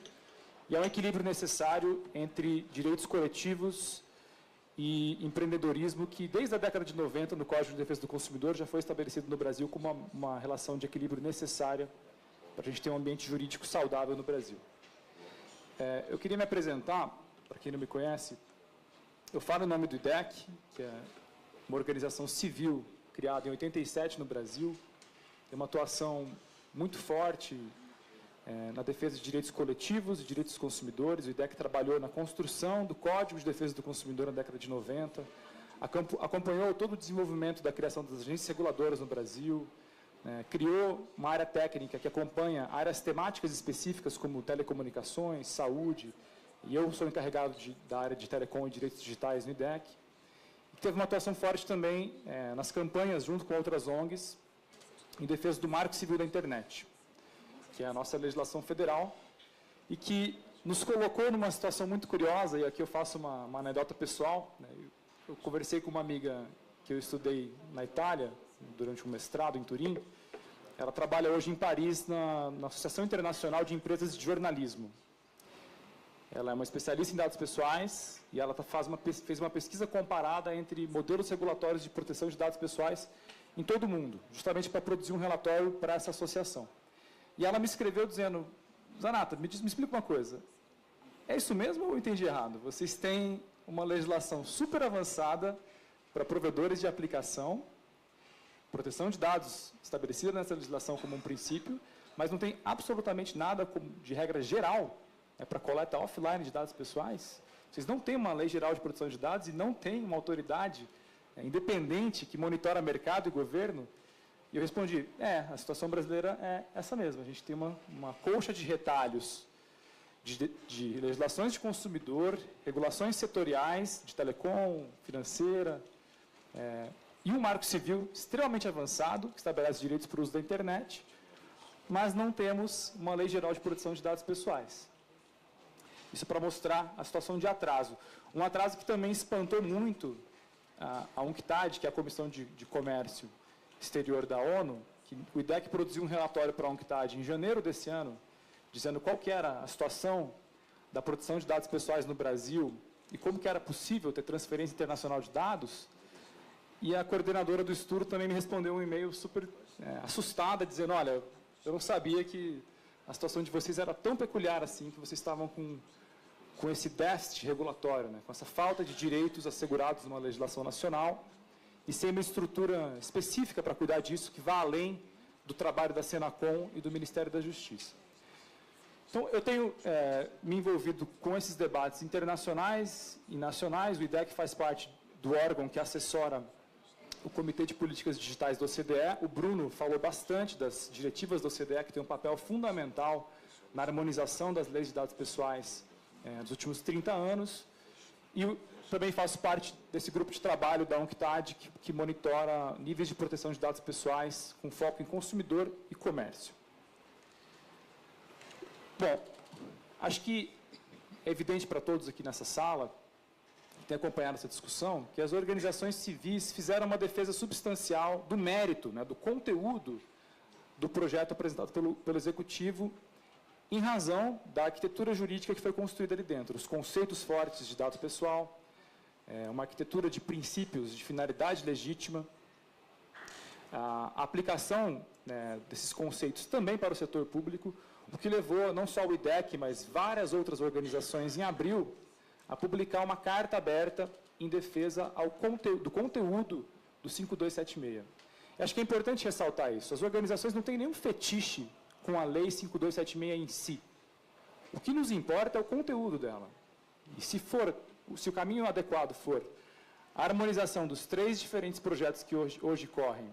e ao equilíbrio necessário entre direitos coletivos e empreendedorismo, que desde a década de 90, no Código de Defesa do Consumidor, já foi estabelecido no Brasil como uma relação de equilíbrio necessária para a gente ter um ambiente jurídico saudável no Brasil. Eu queria me apresentar, para quem não me conhece, eu falo em nome do IDEC, que é uma organização civil criada em 87 no Brasil, tem uma atuação muito forte na defesa de direitos coletivos e direitos dos consumidores. O IDEC trabalhou na construção do Código de Defesa do Consumidor na década de 90, acompanhou todo o desenvolvimento da criação das agências reguladoras no Brasil, criou uma área técnica que acompanha áreas temáticas específicas como telecomunicações, saúde, e eu sou encarregado da área de telecom e direitos digitais no IDEC. Teve uma atuação forte também nas campanhas, junto com outras ONGs, em defesa do Marco Civil da Internet, que é a nossa legislação federal, e que nos colocou numa situação muito curiosa, e aqui eu faço uma anedota pessoal. Eu conversei com uma amiga que eu estudei na Itália, durante um mestrado em Turim. Ela trabalha hoje em Paris, na Associação Internacional de Empresas de Jornalismo. Ela é uma especialista em dados pessoais e ela fez uma pesquisa comparada entre modelos regulatórios de proteção de dados pessoais em todo o mundo, justamente para produzir um relatório para essa associação. E ela me escreveu dizendo: Zanata, me explica uma coisa, é isso mesmo ou eu entendi errado? Vocês têm uma legislação super avançada para provedores de aplicação, proteção de dados estabelecida nessa legislação como um princípio, mas não tem absolutamente nada de regra geral para coleta offline de dados pessoais. Vocês não têm uma lei geral de proteção de dados e não têm uma autoridade independente que monitora mercado e governo. E eu respondi, a situação brasileira é essa mesma. A gente tem uma colcha de retalhos de legislações de consumidor, regulações setoriais, de telecom, financeira, e um marco civil extremamente avançado, que estabelece direitos para o uso da internet, mas não temos uma lei geral de proteção de dados pessoais. Isso para mostrar a situação de atraso. Um atraso que também espantou muito a UNCTAD, que é a Comissão de Comércio Exterior da ONU, que o IDEC produziu um relatório para a UNCTAD em janeiro desse ano, dizendo qual que era a situação da proteção de dados pessoais no Brasil e como que era possível ter transferência internacional de dados. E a coordenadora do estudo também me respondeu um e-mail super assustada, dizendo, olha, eu não sabia que a situação de vocês era tão peculiar assim, que vocês estavam com esse déficit regulatório, com essa falta de direitos assegurados numa legislação nacional e sem uma estrutura específica para cuidar disso, que vá além do trabalho da Senacom e do Ministério da Justiça. Então, eu tenho me envolvido com esses debates internacionais e nacionais. O IDEC faz parte do órgão que assessora o Comitê de Políticas Digitais da OCDE. O Bruno falou bastante das diretivas da OCDE, que tem um papel fundamental na harmonização das leis de dados pessoais dos últimos 30 anos. E também faço parte desse grupo de trabalho da UNCTAD, que monitora níveis de proteção de dados pessoais com foco em consumidor e comércio. Bom, acho que é evidente para todos aqui nessa sala, que têm acompanhado essa discussão, que as organizações civis fizeram uma defesa substancial do mérito, do conteúdo do projeto apresentado pelo Executivo, em razão da arquitetura jurídica que foi construída ali dentro, os conceitos fortes de dado pessoal, uma arquitetura de princípios de finalidade legítima, a aplicação desses conceitos também para o setor público, o que levou não só o IDEC, mas várias outras organizações em abril a publicar uma carta aberta em defesa do conteúdo do 5276. E acho que é importante ressaltar isso. As organizações não têm nenhum fetiche com a Lei 5276 em si. O que nos importa é o conteúdo dela. E se o caminho adequado for a harmonização dos 3 diferentes projetos que hoje correm,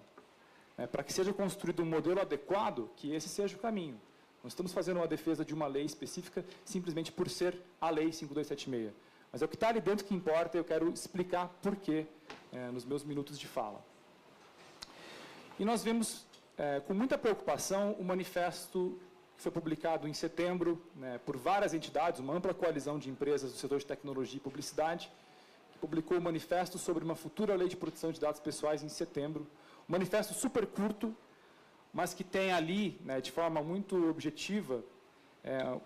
para que seja construído um modelo adequado, que esse seja o caminho. Não estamos fazendo uma defesa de uma lei específica simplesmente por ser a Lei 5276. Mas é o que está ali dentro que importa e eu quero explicar por quê nos meus minutos de fala. E nós vimos com muita preocupação o manifesto que foi publicado em setembro por várias entidades, uma ampla coalizão de empresas do setor de tecnologia e publicidade, que publicou um manifesto sobre uma futura lei de proteção de dados pessoais em setembro. Um manifesto super curto, mas que tem ali, de forma muito objetiva,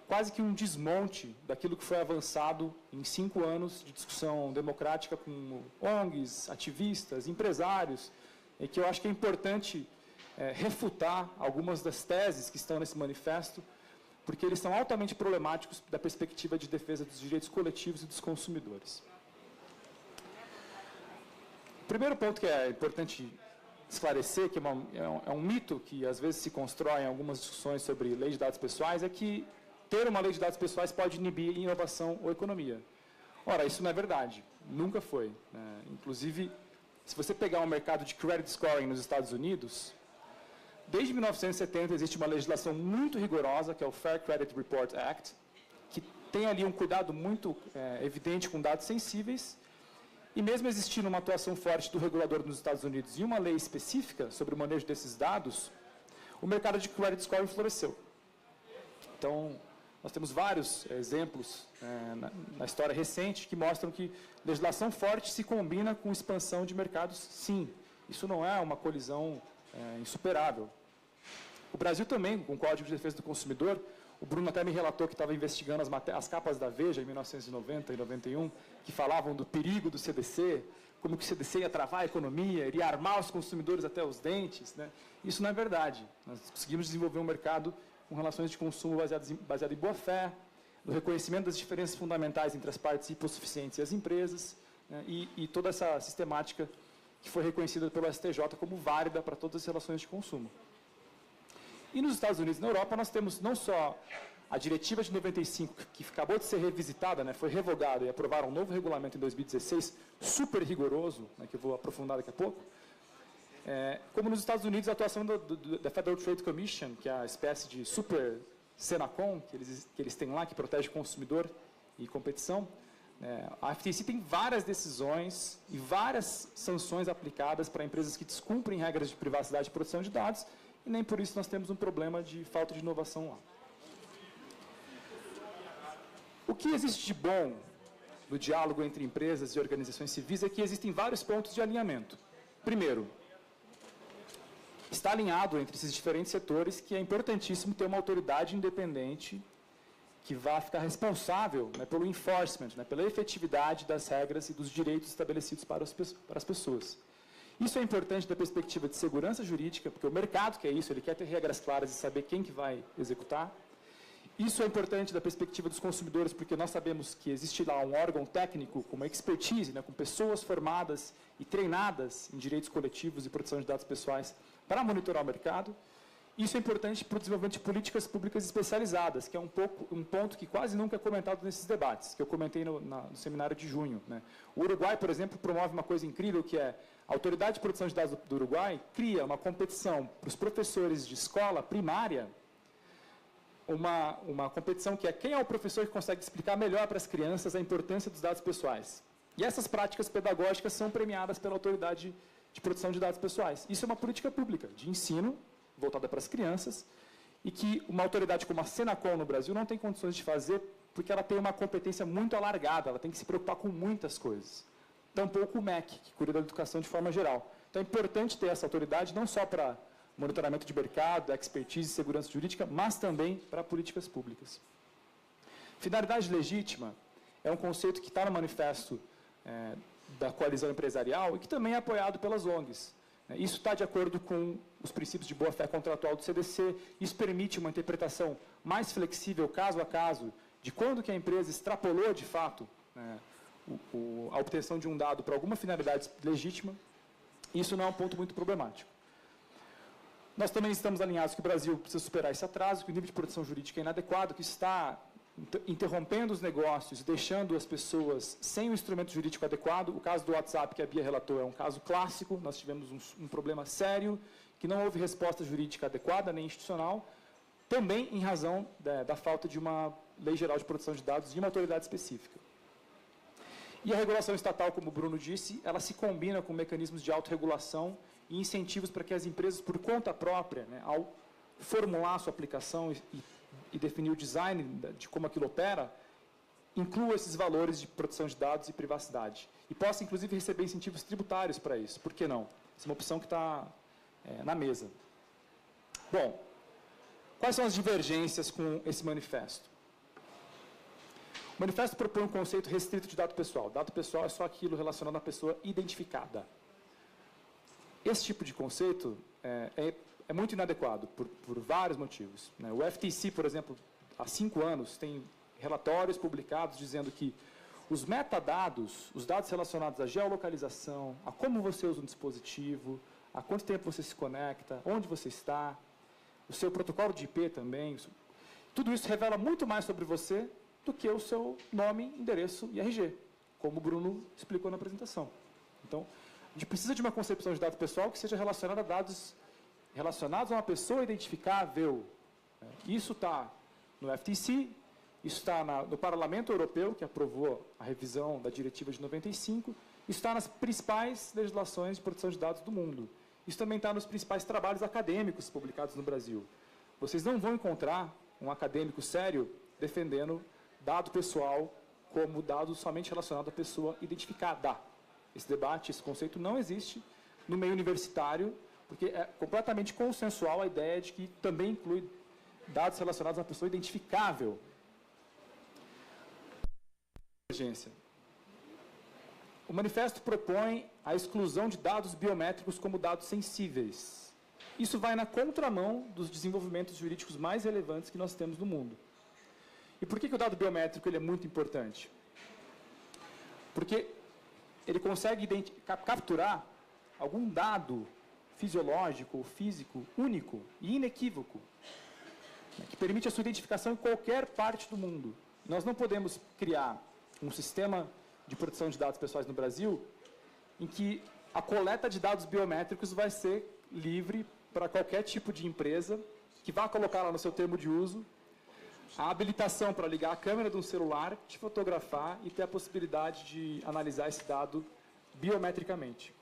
quase que um desmonte daquilo que foi avançado em 5 anos de discussão democrática com ONGs, ativistas, empresários, e que eu acho que é importante refutar algumas das teses que estão nesse manifesto, porque eles são altamente problemáticos da perspectiva de defesa dos direitos coletivos e dos consumidores. O primeiro ponto que é importante esclarecer, que é um mito que às vezes se constrói em algumas discussões sobre lei de dados pessoais, é que ter uma lei de dados pessoais pode inibir inovação ou economia. Ora, isso não é verdade, nunca foi. Inclusive, se você pegar um mercado de credit scoring nos Estados Unidos, desde 1970 existe uma legislação muito rigorosa, que é o Fair Credit Report Act, que tem ali um cuidado muito evidente com dados sensíveis. E mesmo existindo uma atuação forte do regulador nos Estados Unidos e uma lei específica sobre o manejo desses dados, o mercado de credit scoring floresceu. Então, nós temos vários exemplos na história recente que mostram que legislação forte se combina com expansão de mercados, sim. Isso não é uma colisão insuperável. O Brasil também, com o Código de Defesa do Consumidor, o Bruno até me relatou que estava investigando as capas da Veja, em 1990 e 91, que falavam do perigo do CDC, como que o CDC ia travar a economia, iria armar os consumidores até os dentes. Isso não é verdade. Nós conseguimos desenvolver um mercado com relações de consumo baseado em boa-fé, do reconhecimento das diferenças fundamentais entre as partes hipossuficientes e as empresas, né, e toda essa sistemática que foi reconhecida pelo STJ como válida para todas as relações de consumo. E nos Estados Unidos e na Europa, nós temos não só a diretiva de 95, que acabou de ser revisitada, né, foi revogada e aprovaram um novo regulamento em 2016, super rigoroso, né, que eu vou aprofundar daqui a pouco, como nos Estados Unidos, a atuação da Federal Trade Commission, que é a espécie de super Senacom, que eles têm lá, que protege o consumidor e competição, a FTC tem várias decisões e várias sanções aplicadas para empresas que descumprem regras de privacidade e proteção de dados, e nem por isso nós temos um problema de falta de inovação lá. O que existe de bom no diálogo entre empresas e organizações civis é que existem vários pontos de alinhamento. Primeiro, está alinhado entre esses diferentes setores que é importantíssimo ter uma autoridade independente que vá ficar responsável, né, pelo enforcement, né, pela efetividade das regras e dos direitos estabelecidos para as pessoas. Isso é importante da perspectiva de segurança jurídica, porque o mercado quer isso, ele quer ter regras claras e saber quem que vai executar. Isso é importante da perspectiva dos consumidores, porque nós sabemos que existe lá um órgão técnico com uma expertise, né, com pessoas formadas e treinadas em direitos coletivos e proteção de dados pessoais para monitorar o mercado. Isso é importante para o desenvolvimento de políticas públicas especializadas, que é um ponto que quase nunca é comentado nesses debates, que eu comentei no seminário de junho, né. O Uruguai, por exemplo, promove uma coisa incrível, que é a Autoridade de Proteção de Dados do Uruguai cria uma competição para os professores de escola primária, uma competição que é quem é o professor que consegue explicar melhor para as crianças a importância dos dados pessoais. E essas práticas pedagógicas são premiadas pela Autoridade de Proteção de Dados Pessoais. Isso é uma política pública de ensino, voltada para as crianças, e que uma autoridade como a Senacom no Brasil não tem condições de fazer, porque ela tem uma competência muito alargada, ela tem que se preocupar com muitas coisas. Tampouco o MEC, que cuida da educação de forma geral. Então é importante ter essa autoridade, não só para monitoramento de mercado, expertise e segurança jurídica, mas também para políticas públicas. Finalidade legítima é um conceito que está no manifesto da coalizão empresarial e que também é apoiado pelas ONGs. Isso está de acordo com os princípios de boa-fé contratual do CDC, isso permite uma interpretação mais flexível, caso a caso, de quando que a empresa extrapolou, de fato, a obtenção de um dado para alguma finalidade legítima. Isso não é um ponto muito problemático. Nós também estamos alinhados que o Brasil precisa superar esse atraso, que o nível de proteção jurídica é inadequado, que está interrompendo os negócios, deixando as pessoas sem o instrumento jurídico adequado. O caso do WhatsApp, que a Bia relatou, é um caso clássico. Nós tivemos um problema sério, que não houve resposta jurídica adequada, nem institucional, também em razão da falta de uma lei geral de proteção de dados e uma autoridade específica. E a regulação estatal, como o Bruno disse, ela se combina com mecanismos de autorregulação e incentivos para que as empresas, por conta própria, né, ao formular a sua aplicação e definir o design de como aquilo opera, inclua esses valores de proteção de dados e privacidade. E possa, inclusive, receber incentivos tributários para isso. Por que não? Essa é uma opção que está na mesa. Bom, quais são as divergências com esse manifesto? O manifesto propõe um conceito restrito de dado pessoal. Dado pessoal é só aquilo relacionado à pessoa identificada. Esse tipo de conceito é muito inadequado por vários motivos, né? O FTC, por exemplo, há 5 anos, tem relatórios publicados dizendo que os metadados, os dados relacionados à geolocalização, a como você usa um dispositivo, a quanto tempo você se conecta, onde você está, o seu protocolo de IP também, tudo isso revela muito mais sobre você do que o seu nome, endereço e RG, como o Bruno explicou na apresentação. Então, a gente precisa de uma concepção de dado pessoal que seja relacionada a dados relacionados a uma pessoa identificável. Isso está no FTC, isso está no Parlamento Europeu, que aprovou a revisão da Diretiva de 95, isso está nas principais legislações de proteção de dados do mundo. Isso também está nos principais trabalhos acadêmicos publicados no Brasil. Vocês não vão encontrar um acadêmico sério defendendo dado pessoal como dado somente relacionado à pessoa identificada. Esse debate, esse conceito não existe no meio universitário, porque é completamente consensual a ideia de que também inclui dados relacionados a uma pessoa identificável. O manifesto propõe a exclusão de dados biométricos como dados sensíveis. Isso vai na contramão dos desenvolvimentos jurídicos mais relevantes que nós temos no mundo. E por que o dado biométrico ele é muito importante? Porque ele consegue capturar algum dado fisiológico ou físico único e inequívoco, né, que permite a sua identificação em qualquer parte do mundo. Nós não podemos criar um sistema de proteção de dados pessoais no Brasil em que a coleta de dados biométricos vai ser livre para qualquer tipo de empresa que vá colocar lá no seu termo de uso a habilitação para ligar a câmera de um celular, te fotografar e ter a possibilidade de analisar esse dado biometricamente.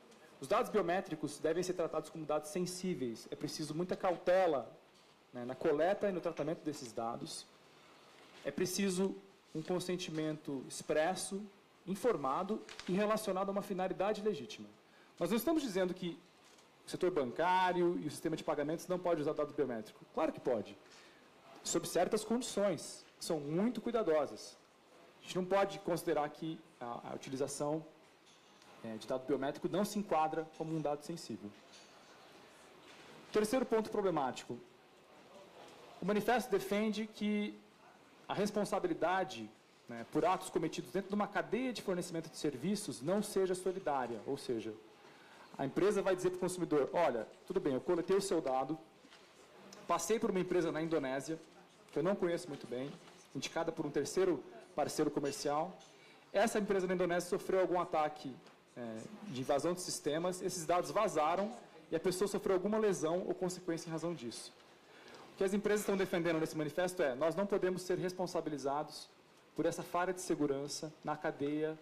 Os dados biométricos devem ser tratados como dados sensíveis. É preciso muita cautela, né, na coleta e no tratamento desses dados. É preciso um consentimento expresso, informado e relacionado a uma finalidade legítima. Nós não estamos dizendo que o setor bancário e o sistema de pagamentos não pode usar dado biométrico. Claro que pode, sob certas condições, que são muito cuidadosas. A gente não pode considerar que a utilização de dado biométrico não se enquadra como um dado sensível. Terceiro ponto problemático. O manifesto defende que a responsabilidade, né, por atos cometidos dentro de uma cadeia de fornecimento de serviços não seja solidária, ou seja, a empresa vai dizer para o consumidor, olha, tudo bem, eu coletei o seu dado, passei por uma empresa na Indonésia, que eu não conheço muito bem, indicada por um terceiro parceiro comercial. Essa empresa na Indonésia sofreu algum ataque de invasão de sistemas, esses dados vazaram e a pessoa sofreu alguma lesão ou consequência em razão disso. O que as empresas estão defendendo nesse manifesto é, nós não podemos ser responsabilizados por essa falha de segurança na cadeia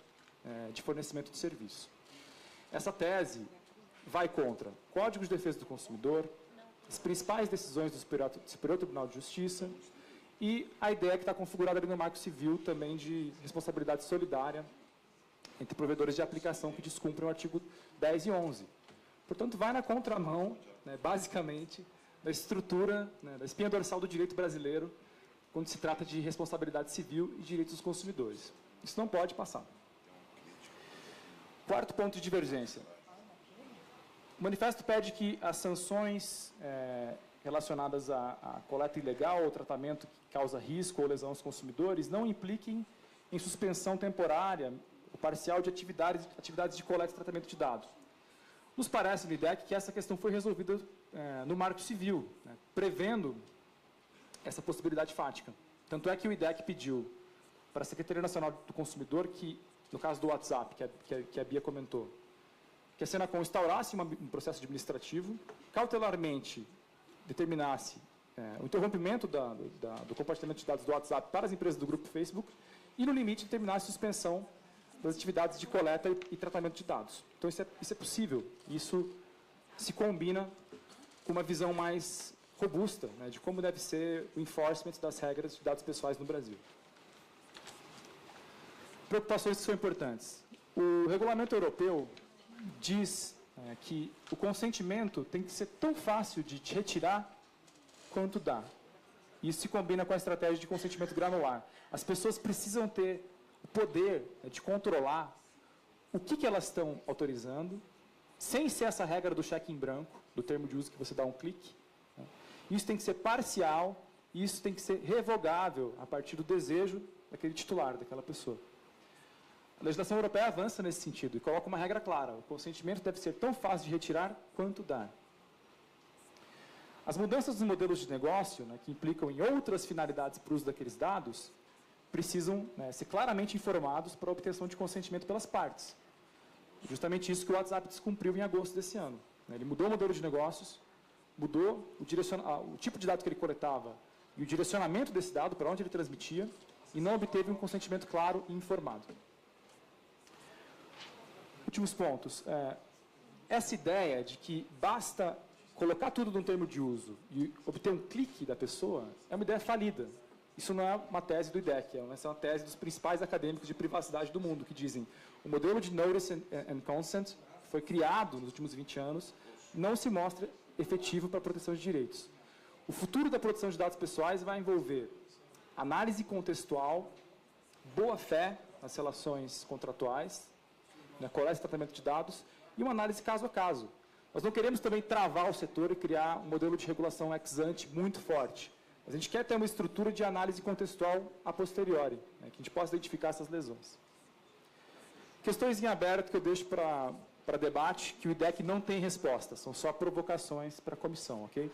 de fornecimento de serviço. Essa tese vai contra o Código de Defesa do Consumidor, as principais decisões do Superior Tribunal de Justiça e a ideia que está configurada ali no Marco Civil também de responsabilidade solidária entre provedores de aplicação que descumprem o artigo 10 e 11. Portanto, vai na contramão, né, basicamente, da estrutura, né, da espinha dorsal do direito brasileiro, quando se trata de responsabilidade civil e direitos dos consumidores. Isso não pode passar. Quarto ponto de divergência. O manifesto pede que as sanções relacionadas à coleta ilegal ou tratamento que causa risco ou lesão aos consumidores não impliquem em suspensão temporária ou parcial de atividades de coleta e tratamento de dados. Nos parece, no IDEC, que essa questão foi resolvida no Marco Civil, né, prevendo essa possibilidade fática. Tanto é que o IDEC pediu para a Secretaria Nacional do Consumidor que, no caso do WhatsApp, que a Bia comentou, que a Senacom instaurasse um processo administrativo, cautelarmente determinasse o interrompimento do compartilhamento de dados do WhatsApp para as empresas do grupo Facebook e, no limite, determinasse a suspensão das atividades de coleta e tratamento de dados. Então, isso é possível. Isso se combina com uma visão mais robusta, né, de como deve ser o enforcement das regras de dados pessoais no Brasil. Preocupações que são importantes. O regulamento europeu diz que o consentimento tem que ser tão fácil de retirar quanto dá. Isso se combina com a estratégia de consentimento granular. As pessoas precisam ter o poder de controlar o que elas estão autorizando, sem ser essa regra do cheque em branco, do termo de uso que você dá um clique. Isso tem que ser parcial, e isso tem que ser revogável a partir do desejo daquele titular, daquela pessoa. A legislação europeia avança nesse sentido e coloca uma regra clara. O consentimento deve ser tão fácil de retirar quanto dar. As mudanças dos modelos de negócio, né, que implicam em outras finalidades para o uso daqueles dados, precisam, né, ser claramente informados para a obtenção de consentimento pelas partes. Justamente isso que o WhatsApp descumpriu em agosto desse ano. Ele mudou o modelo de negócios, mudou o tipo de dado que ele coletava e o direcionamento desse dado, para onde ele transmitia, e não obteve um consentimento claro e informado. Últimos pontos. Essa ideia de que basta colocar tudo num termo de uso e obter um clique da pessoa é uma ideia falida. Isso não é uma tese do IDEC, essa é uma tese dos principais acadêmicos de privacidade do mundo, que dizem o modelo de Notice and Consent foi criado nos últimos 20 anos, não se mostra efetivo para a proteção de direitos. O futuro da proteção de dados pessoais vai envolver análise contextual, boa-fé nas relações contratuais, na coleta e tratamento de dados, e uma análise caso a caso. Nós não queremos também travar o setor e criar um modelo de regulação ex ante muito forte. Mas a gente quer ter uma estrutura de análise contextual a posteriori, né, que a gente possa identificar essas lesões. Questões em aberto que eu deixo para debate, que o IDEC não tem resposta, são só provocações para a comissão, ok?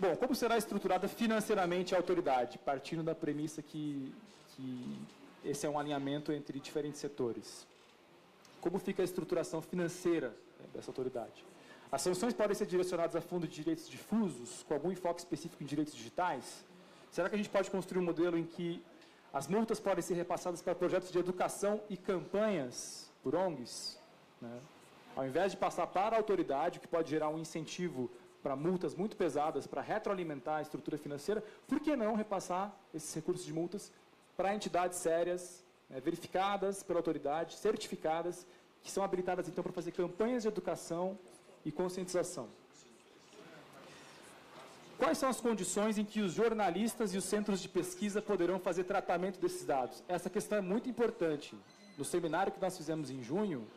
Bom, como será estruturada financeiramente a autoridade, partindo da premissa que esse é um alinhamento entre diferentes setores? Como fica a estruturação financeira dessa autoridade? As sanções podem ser direcionadas a fundo de direitos difusos, com algum enfoque específico em direitos digitais? Será que a gente pode construir um modelo em que as multas podem ser repassadas para projetos de educação e campanhas por ONGs? Né? Ao invés de passar para a autoridade, o que pode gerar um incentivo para multas muito pesadas, para retroalimentar a estrutura financeira, por que não repassar esses recursos de multas para entidades sérias, né, verificadas pela autoridade, certificadas, que são habilitadas, então, para fazer campanhas de educação e conscientização? Quais são as condições em que os jornalistas e os centros de pesquisa poderão fazer tratamento desses dados? Essa questão é muito importante. No seminário que nós fizemos em junho,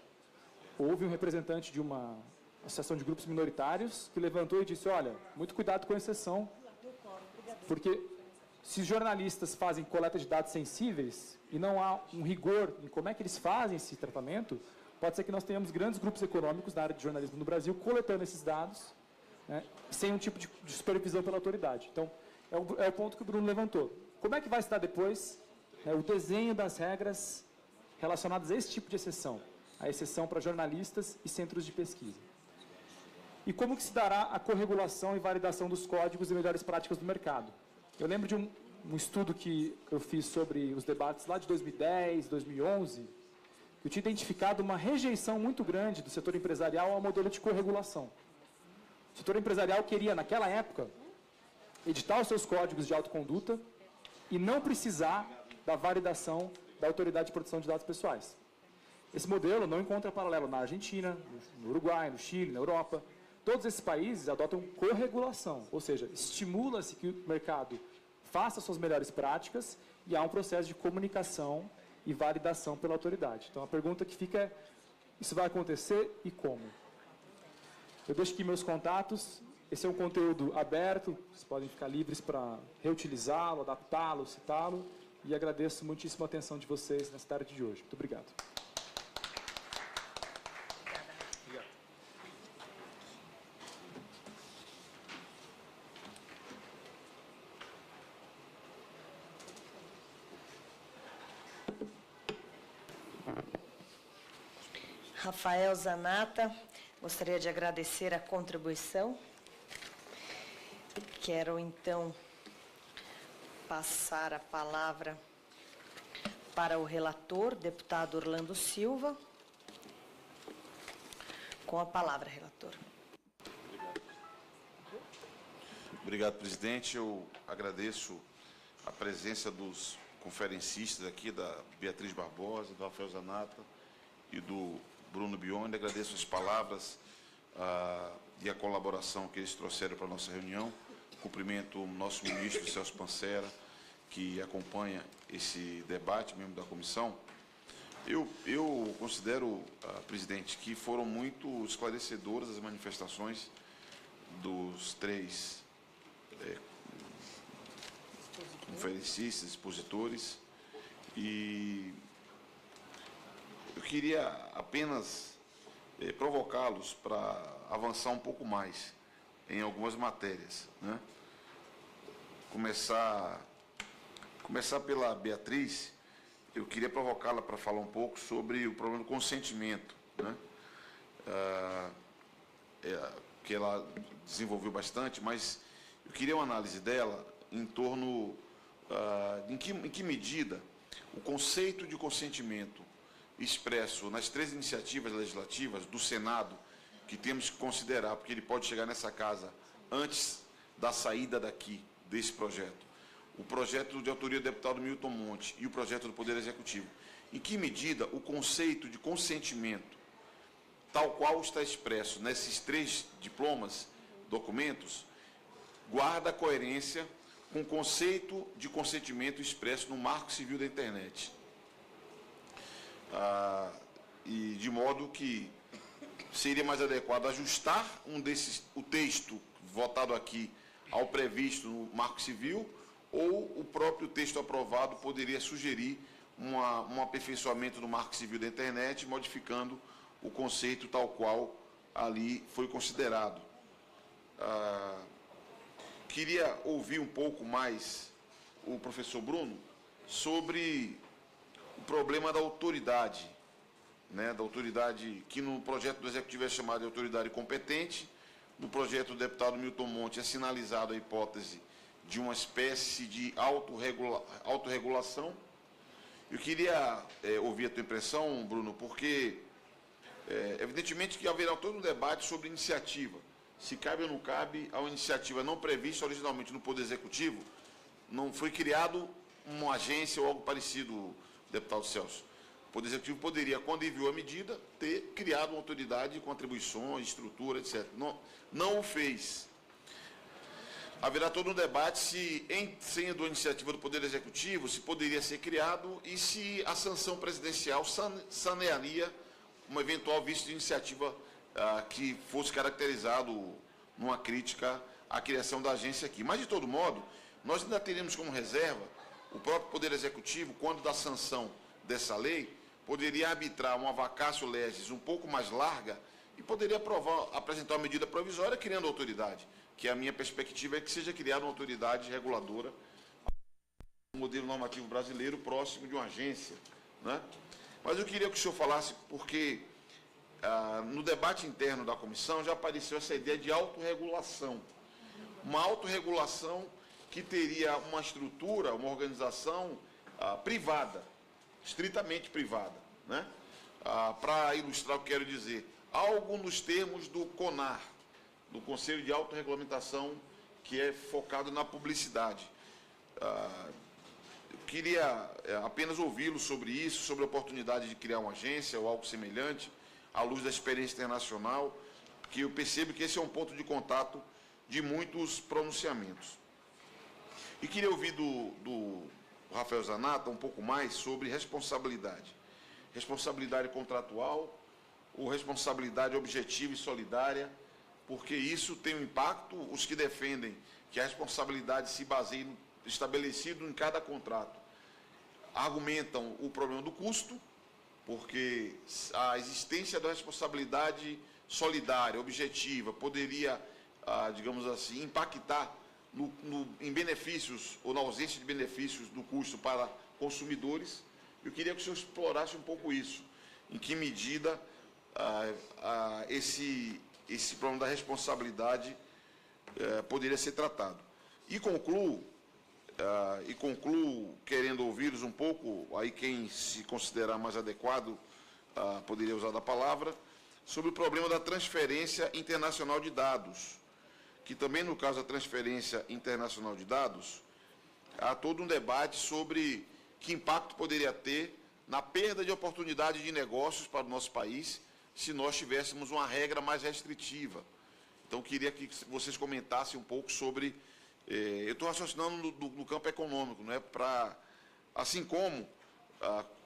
houve um representante de uma associação de grupos minoritários que levantou e disse, olha, muito cuidado com a exceção, porque se os jornalistas fazem coleta de dados sensíveis e não há um rigor em como é que eles fazem esse tratamento, pode ser que nós tenhamos grandes grupos econômicos na área de jornalismo no Brasil coletando esses dados, né, sem um tipo de supervisão pela autoridade. Então, é o ponto que o Bruno levantou. Como é que vai se dar depois, né, o desenho das regras relacionadas a esse tipo de exceção? A exceção para jornalistas e centros de pesquisa. E como que se dará a corregulação e validação dos códigos e melhores práticas do mercado? Eu lembro de um estudo que eu fiz sobre os debates lá de 2010, 2011, eu tinha identificado uma rejeição muito grande do setor empresarial ao modelo de corregulação. O setor empresarial queria, naquela época, editar os seus códigos de autoconduta e não precisar da validação da Autoridade de Proteção de Dados Pessoais. Esse modelo não encontra paralelo na Argentina, no Uruguai, no Chile, na Europa. Todos esses países adotam corregulação, ou seja, estimula-se que o mercado faça suas melhores práticas e há um processo de comunicação e validação pela autoridade. Então, a pergunta que fica é, isso vai acontecer e como? Eu deixo aqui meus contatos. Esse é um conteúdo aberto, vocês podem ficar livres para reutilizá-lo, adaptá-lo, citá-lo. E agradeço muitíssimo a atenção de vocês nessa tarde de hoje. Muito obrigado. Rafael Zanata, gostaria de agradecer a contribuição. Quero, então, passar a palavra para o relator, deputado Orlando Silva. Com a palavra, relator. Obrigado, presidente. Eu agradeço a presença dos conferencistas aqui, da Beatriz Barbosa, do Rafael Zanata e do Bruno Biondi. Agradeço as palavras e a colaboração que eles trouxeram para a nossa reunião. Cumprimento o nosso ministro, Celso Pancera, que acompanha esse debate, membro da comissão. Eu considero, presidente, que foram muito esclarecedoras as manifestações dos três conferencistas, expositores, e eu queria apenas provocá-los para avançar um pouco mais em algumas matérias, né? Começar pela Beatriz. Eu queria provocá-la para falar um pouco sobre o problema do consentimento, né? Que ela desenvolveu bastante, mas eu queria uma análise dela em torno em que medida o conceito de consentimento expresso nas três iniciativas legislativas do Senado, que temos que considerar, porque ele pode chegar nessa casa antes da saída daqui desse projeto, o projeto de autoria do deputado Milton Monte e o projeto do Poder Executivo, em que medida o conceito de consentimento, tal qual está expresso nesses três documentos, guarda coerência com o conceito de consentimento expresso no Marco Civil da Internet. E de modo que seria mais adequado ajustar o texto votado aqui ao previsto no Marco Civil, ou o próprio texto aprovado poderia sugerir um aperfeiçoamento do Marco Civil da internet, modificando o conceito tal qual ali foi considerado. Queria ouvir um pouco mais o professor Bruno sobre o problema da autoridade, né, da autoridade que no projeto do Executivo é chamada de autoridade competente. No projeto do deputado Milton Monte é sinalizado a hipótese de uma espécie de autorregulação. Eu queria ouvir a tua impressão, Bruno, porque evidentemente que haverá todo um debate sobre iniciativa. Se cabe ou não cabe a uma iniciativa não prevista originalmente no Poder Executivo, não foi criado uma agência ou algo parecido, deputado Celso. O Poder Executivo poderia, quando enviou a medida, ter criado uma autoridade com atribuições, estrutura, etc. Não o fez. Haverá todo um debate se, sendo a iniciativa do Poder Executivo, se poderia ser criado e se a sanção presidencial sanearia uma eventual vício de iniciativa que fosse caracterizado numa crítica à criação da agência aqui. Mas, de todo modo, nós ainda teremos como reserva o próprio Poder Executivo, quando da sanção dessa lei, poderia arbitrar uma vacatio legis um pouco mais larga e poderia apresentar uma medida provisória criando autoridade, que a minha perspectiva é que seja criada uma autoridade reguladora, um modelo normativo brasileiro próximo de uma agência, né? Mas eu queria que o senhor falasse, porque no debate interno da comissão já apareceu essa ideia de autorregulação. Uma autorregulação que teria uma estrutura, uma organização privada, estritamente privada, né? Para ilustrar o que quero dizer, algo nos termos do CONAR, do Conselho de Autorregulamentação, que é focado na publicidade. Eu queria apenas ouvi-lo sobre isso, sobre a oportunidade de criar uma agência ou algo semelhante, à luz da experiência internacional, que eu percebo que esse é um ponto de contato de muitos pronunciamentos. E queria ouvir do Rafael Zanata um pouco mais sobre responsabilidade. Responsabilidade contratual ou responsabilidade objetiva e solidária, porque isso tem um impacto. Os que defendem que a responsabilidade se baseie no estabelecido em cada contrato argumentam o problema do custo, porque a existência da responsabilidade solidária, objetiva, poderia, digamos assim, impactar em benefícios ou na ausência de benefícios do custo para consumidores. Eu queria que o senhor explorasse um pouco isso, em que medida esse problema da responsabilidade poderia ser tratado. E concluo querendo ouvi-los um pouco, aí quem se considerar mais adequado poderia usar da palavra, sobre o problema da transferência internacional de dados, que também no caso da transferência internacional de dados, há todo um debate sobre que impacto poderia ter na perda de oportunidade de negócios para o nosso país, se nós tivéssemos uma regra mais restritiva. Então, queria que vocês comentassem um pouco sobre... eu estou raciocinando no campo econômico, né, assim como,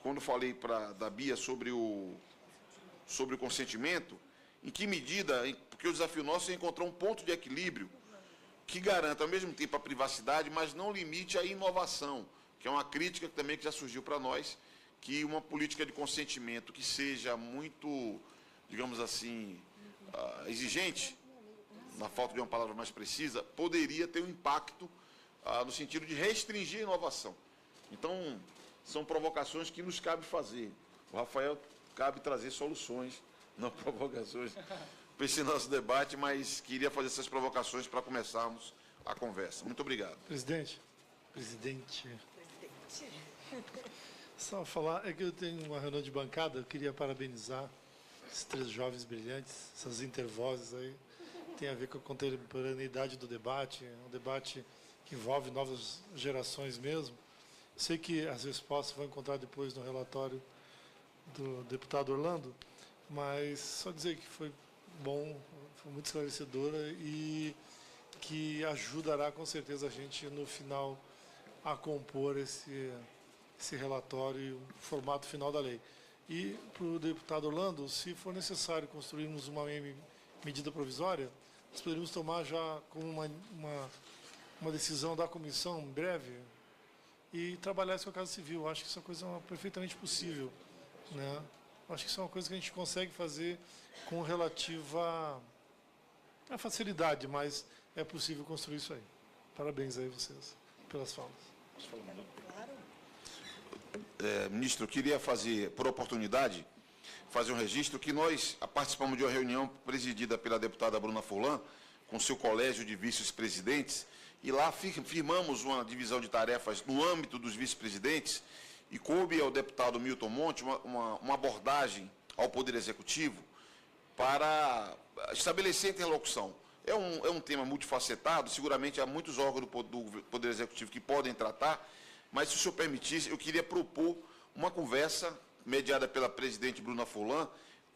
quando falei da Bia sobre o consentimento, em que medida, porque o desafio nosso é encontrar um ponto de equilíbrio que garanta, ao mesmo tempo, a privacidade, mas não limite a inovação, que é uma crítica também que já surgiu para nós, que uma política de consentimento que seja muito, digamos assim, exigente, na falta de uma palavra mais precisa, poderia ter um impacto no sentido de restringir a inovação. Então, são provocações que nos cabe fazer. O Rafael cabe trazer soluções, não provocações, para esse nosso debate, mas queria fazer essas provocações para começarmos a conversa. Muito obrigado. Presidente. Só falar, é que eu tenho uma reunião de bancada, eu queria parabenizar esses 3 jovens brilhantes, essas intervozes aí, tem a ver com a contemporaneidade do debate, é um debate que envolve novas gerações mesmo. Sei que as respostas vão encontrar depois no relatório do deputado Orlando, mas só dizer que foi bom, foi muito esclarecedora e que ajudará com certeza a gente no final a compor esse relatório e o formato final da lei. E para o deputado Orlando, se for necessário construirmos uma medida provisória, nós poderíamos tomar já como uma decisão da comissão em breve e trabalhar isso com a Casa Civil. Acho que isso é uma coisa perfeitamente possível, né? Acho que isso é uma coisa que a gente consegue fazer com relativa facilidade, mas é possível construir isso aí. Parabéns aí vocês pelas falas. Ministro, eu queria fazer, por oportunidade, fazer um registro que nós participamos de uma reunião presidida pela deputada Bruna Furlan, com seu colégio de vice-presidentes, e lá firmamos uma divisão de tarefas no âmbito dos vice-presidentes, e coube ao deputado Milton Monte uma abordagem ao Poder Executivo para estabelecer interlocução. É um tema multifacetado, seguramente há muitos órgãos do Poder Executivo que podem tratar, mas, se o senhor permitisse, eu queria propor uma conversa mediada pela presidente Bruna Furlan,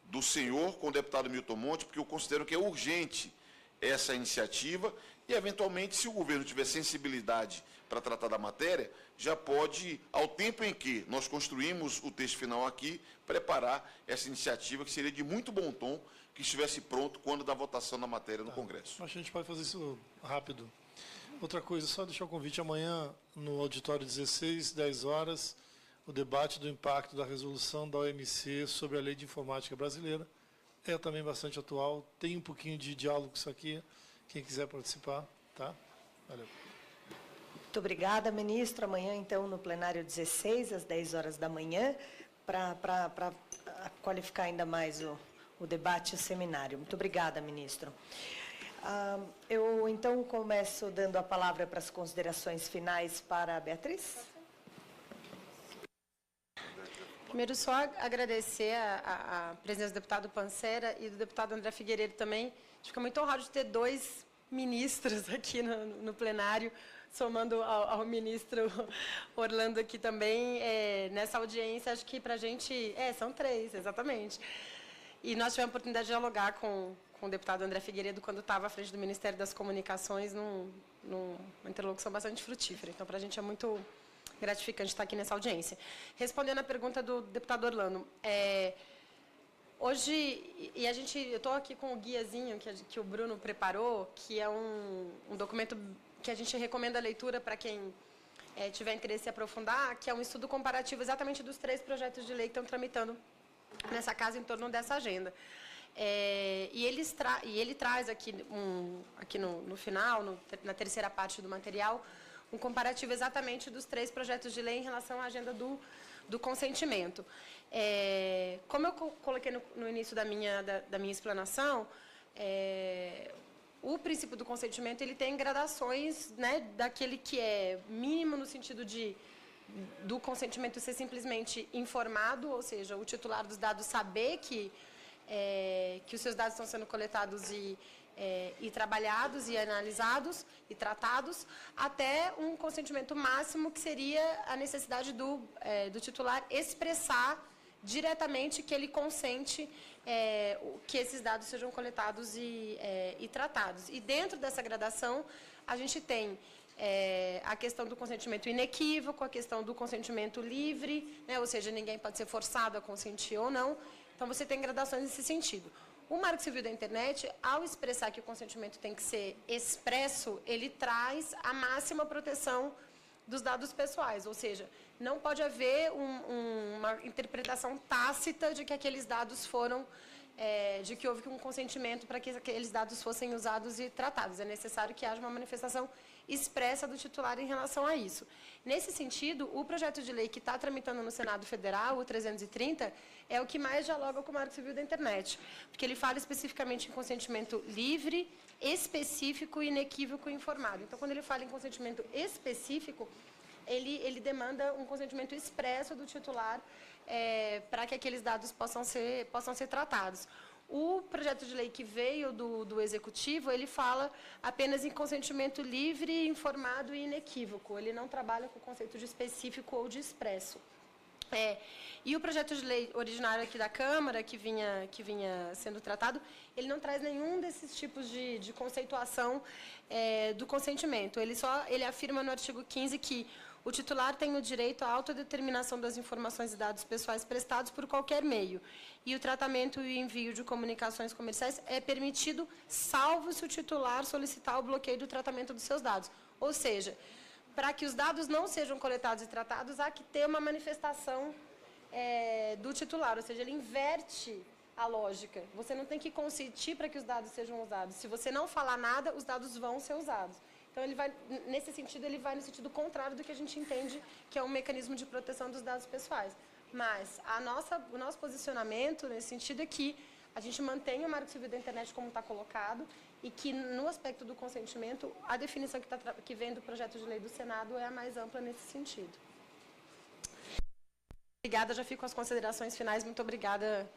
do senhor com o deputado Milton Monte, porque eu considero que é urgente essa iniciativa e, eventualmente, se o governo tiver sensibilidade para tratar da matéria, já pode, ao tempo em que nós construímos o texto final aqui, preparar essa iniciativa que seria de muito bom tom, que estivesse pronto quando da votação da matéria no Congresso. Acho que a gente pode fazer isso rápido. Outra coisa, só deixar o convite amanhã no auditório 16, 10 horas, o debate do impacto da resolução da OMC sobre a Lei de Informática Brasileira. É também bastante atual, tem um pouquinho de diálogo com isso aqui, quem quiser participar, tá? Valeu. Muito obrigada, ministro. Amanhã, então, no plenário 16, às 10 horas da manhã, para qualificar ainda mais o debate e o seminário. Muito obrigada, ministro. Eu, então, começo dando a palavra para as considerações finais para a Beatriz. Primeiro, só agradecer a presença do deputado Pancera e do deputado André Figueiredo também. A gente fica muito honrado de ter 2 ministros aqui no plenário, somando ao ministro Orlando aqui também. Nessa audiência, acho que para a gente... são 3, exatamente. E nós tivemos a oportunidade de dialogar com o deputado André Figueiredo quando estava à frente do Ministério das Comunicações, numa interlocução bastante frutífera. Então, para a gente é muito gratificante estar aqui nessa audiência. Respondendo à pergunta do deputado Orlando, hoje, eu estou aqui com o guiazinho que o Bruno preparou, que é um documento que a gente recomenda a leitura para quem tiver interesse em aprofundar, que é um estudo comparativo exatamente dos 3 projetos de lei que estão tramitando nessa casa em torno dessa agenda. E ele traz aqui, no final, na terceira parte do material, um comparativo exatamente dos 3 projetos de lei em relação à agenda do consentimento. Como eu coloquei no início da minha explanação, o princípio do consentimento ele tem gradações, né, daquele que é mínimo no sentido do consentimento ser simplesmente informado, ou seja, o titular dos dados saber que os seus dados estão sendo coletados e trabalhados e analisados e tratados, até um consentimento máximo, que seria a necessidade do titular expressar diretamente que ele consente que esses dados sejam coletados e tratados. E dentro dessa gradação, a gente tem a questão do consentimento inequívoco, a questão do consentimento livre, né, ou seja, ninguém pode ser forçado a consentir ou não. Então, você tem gradações nesse sentido. O Marco Civil da Internet, ao expressar que o consentimento tem que ser expresso, ele traz a máxima proteção dos dados pessoais, ou seja, não pode haver uma interpretação tácita de que aqueles dados foram, de que houve um consentimento para que aqueles dados fossem usados e tratados. É necessário que haja uma manifestação expressa do titular em relação a isso. Nesse sentido, o projeto de lei que está tramitando no Senado Federal, o 330, é o que mais dialoga com o Marco Civil da Internet, porque ele fala especificamente em consentimento livre, específico, inequívoco e informado. Então, quando ele fala em consentimento específico, ele demanda um consentimento expresso do titular para que aqueles dados possam ser tratados. O projeto de lei que veio do Executivo, ele fala apenas em consentimento livre, informado e inequívoco. Ele não trabalha com o conceito de específico ou de expresso. E o projeto de lei originário aqui da Câmara, que vinha sendo tratado, ele não traz nenhum desses tipos de conceituação do consentimento. Ele afirma no artigo 15 que O titular tem o direito à autodeterminação das informações e dados pessoais prestados por qualquer meio. E o tratamento e o envio de comunicações comerciais é permitido, salvo se o titular solicitar o bloqueio do tratamento dos seus dados. Ou seja, para que os dados não sejam coletados e tratados, há que ter uma manifestação do titular, ou seja, ele inverte a lógica. Você não tem que consentir para que os dados sejam usados. Se você não falar nada, os dados vão ser usados. Então, ele vai, nesse sentido, ele vai no sentido contrário do que a gente entende que é um mecanismo de proteção dos dados pessoais. Mas o nosso posicionamento nesse sentido é que a gente mantém o Marco Civil da Internet como está colocado e que, no aspecto do consentimento, a definição que vem do projeto de lei do Senado é a mais ampla nesse sentido. Obrigada, já fico com as considerações finais. Muito obrigada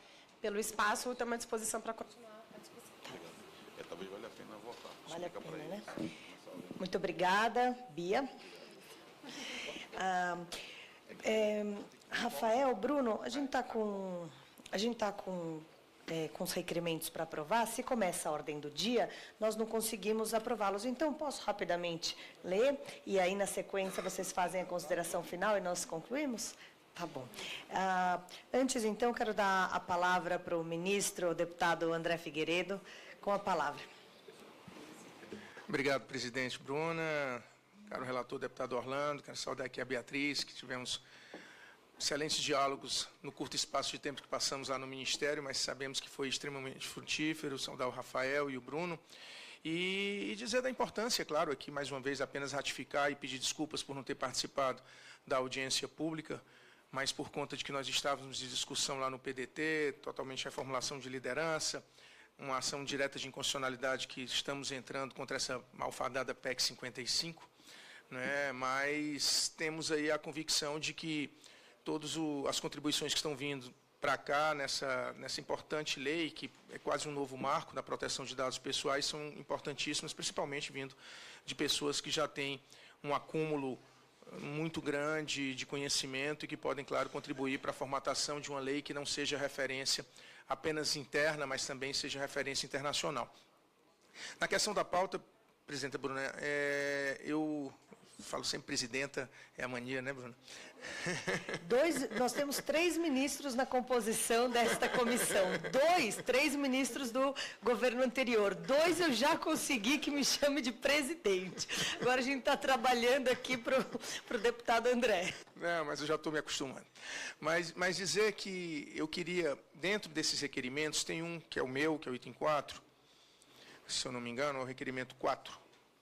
pelo espaço. Estamos à disposição para continuar a discussão. Obrigado. Talvez valha a pena votar. Vale a pena, né? Muito obrigada, Bia. Rafael, Bruno, a gente está com os requerimentos para aprovar. Se começa a ordem do dia, nós não conseguimos aprová-los. Então, posso rapidamente ler e aí, na sequência, vocês fazem a consideração final e nós concluímos? Tá bom. Antes, então, quero dar a palavra para o ministro, o deputado André Figueiredo, com a palavra. Obrigado, presidente Bruna, caro relator, deputado Orlando, quero saudar aqui a Beatriz, que tivemos excelentes diálogos no curto espaço de tempo que passamos lá no Ministério, mas sabemos que foi extremamente frutífero, saudar o Rafael e o Bruno, e dizer da importância, claro, aqui mais uma vez apenas ratificar e pedir desculpas por não ter participado da audiência pública, mas por conta de que nós estávamos em discussão lá no PDT, totalmente reformulação de liderança, uma ação direta de inconstitucionalidade que estamos entrando contra essa malfadada PEC 55, né? Mas temos aí a convicção de que todas as contribuições que estão vindo para cá, nessa importante lei, que é quase um novo marco na proteção de dados pessoais, são importantíssimas, principalmente vindo de pessoas que já têm um acúmulo muito grande de conhecimento e que podem, claro, contribuir para a formatação de uma lei que não seja referência apenas interna, mas também seja referência internacional. Na questão da pauta, presidenta Bruna, eu falo sempre presidenta, é a mania, né, Bruna? Nós temos 3 ministros na composição desta comissão. 3 ministros do governo anterior. 2 eu já consegui que me chame de presidente. Agora a gente está trabalhando aqui para o deputado André. Não, mas eu já estou me acostumando. Mas dizer que eu queria, dentro desses requerimentos, tem um que é o meu, que é o item 4, se eu não me engano, é o requerimento 4,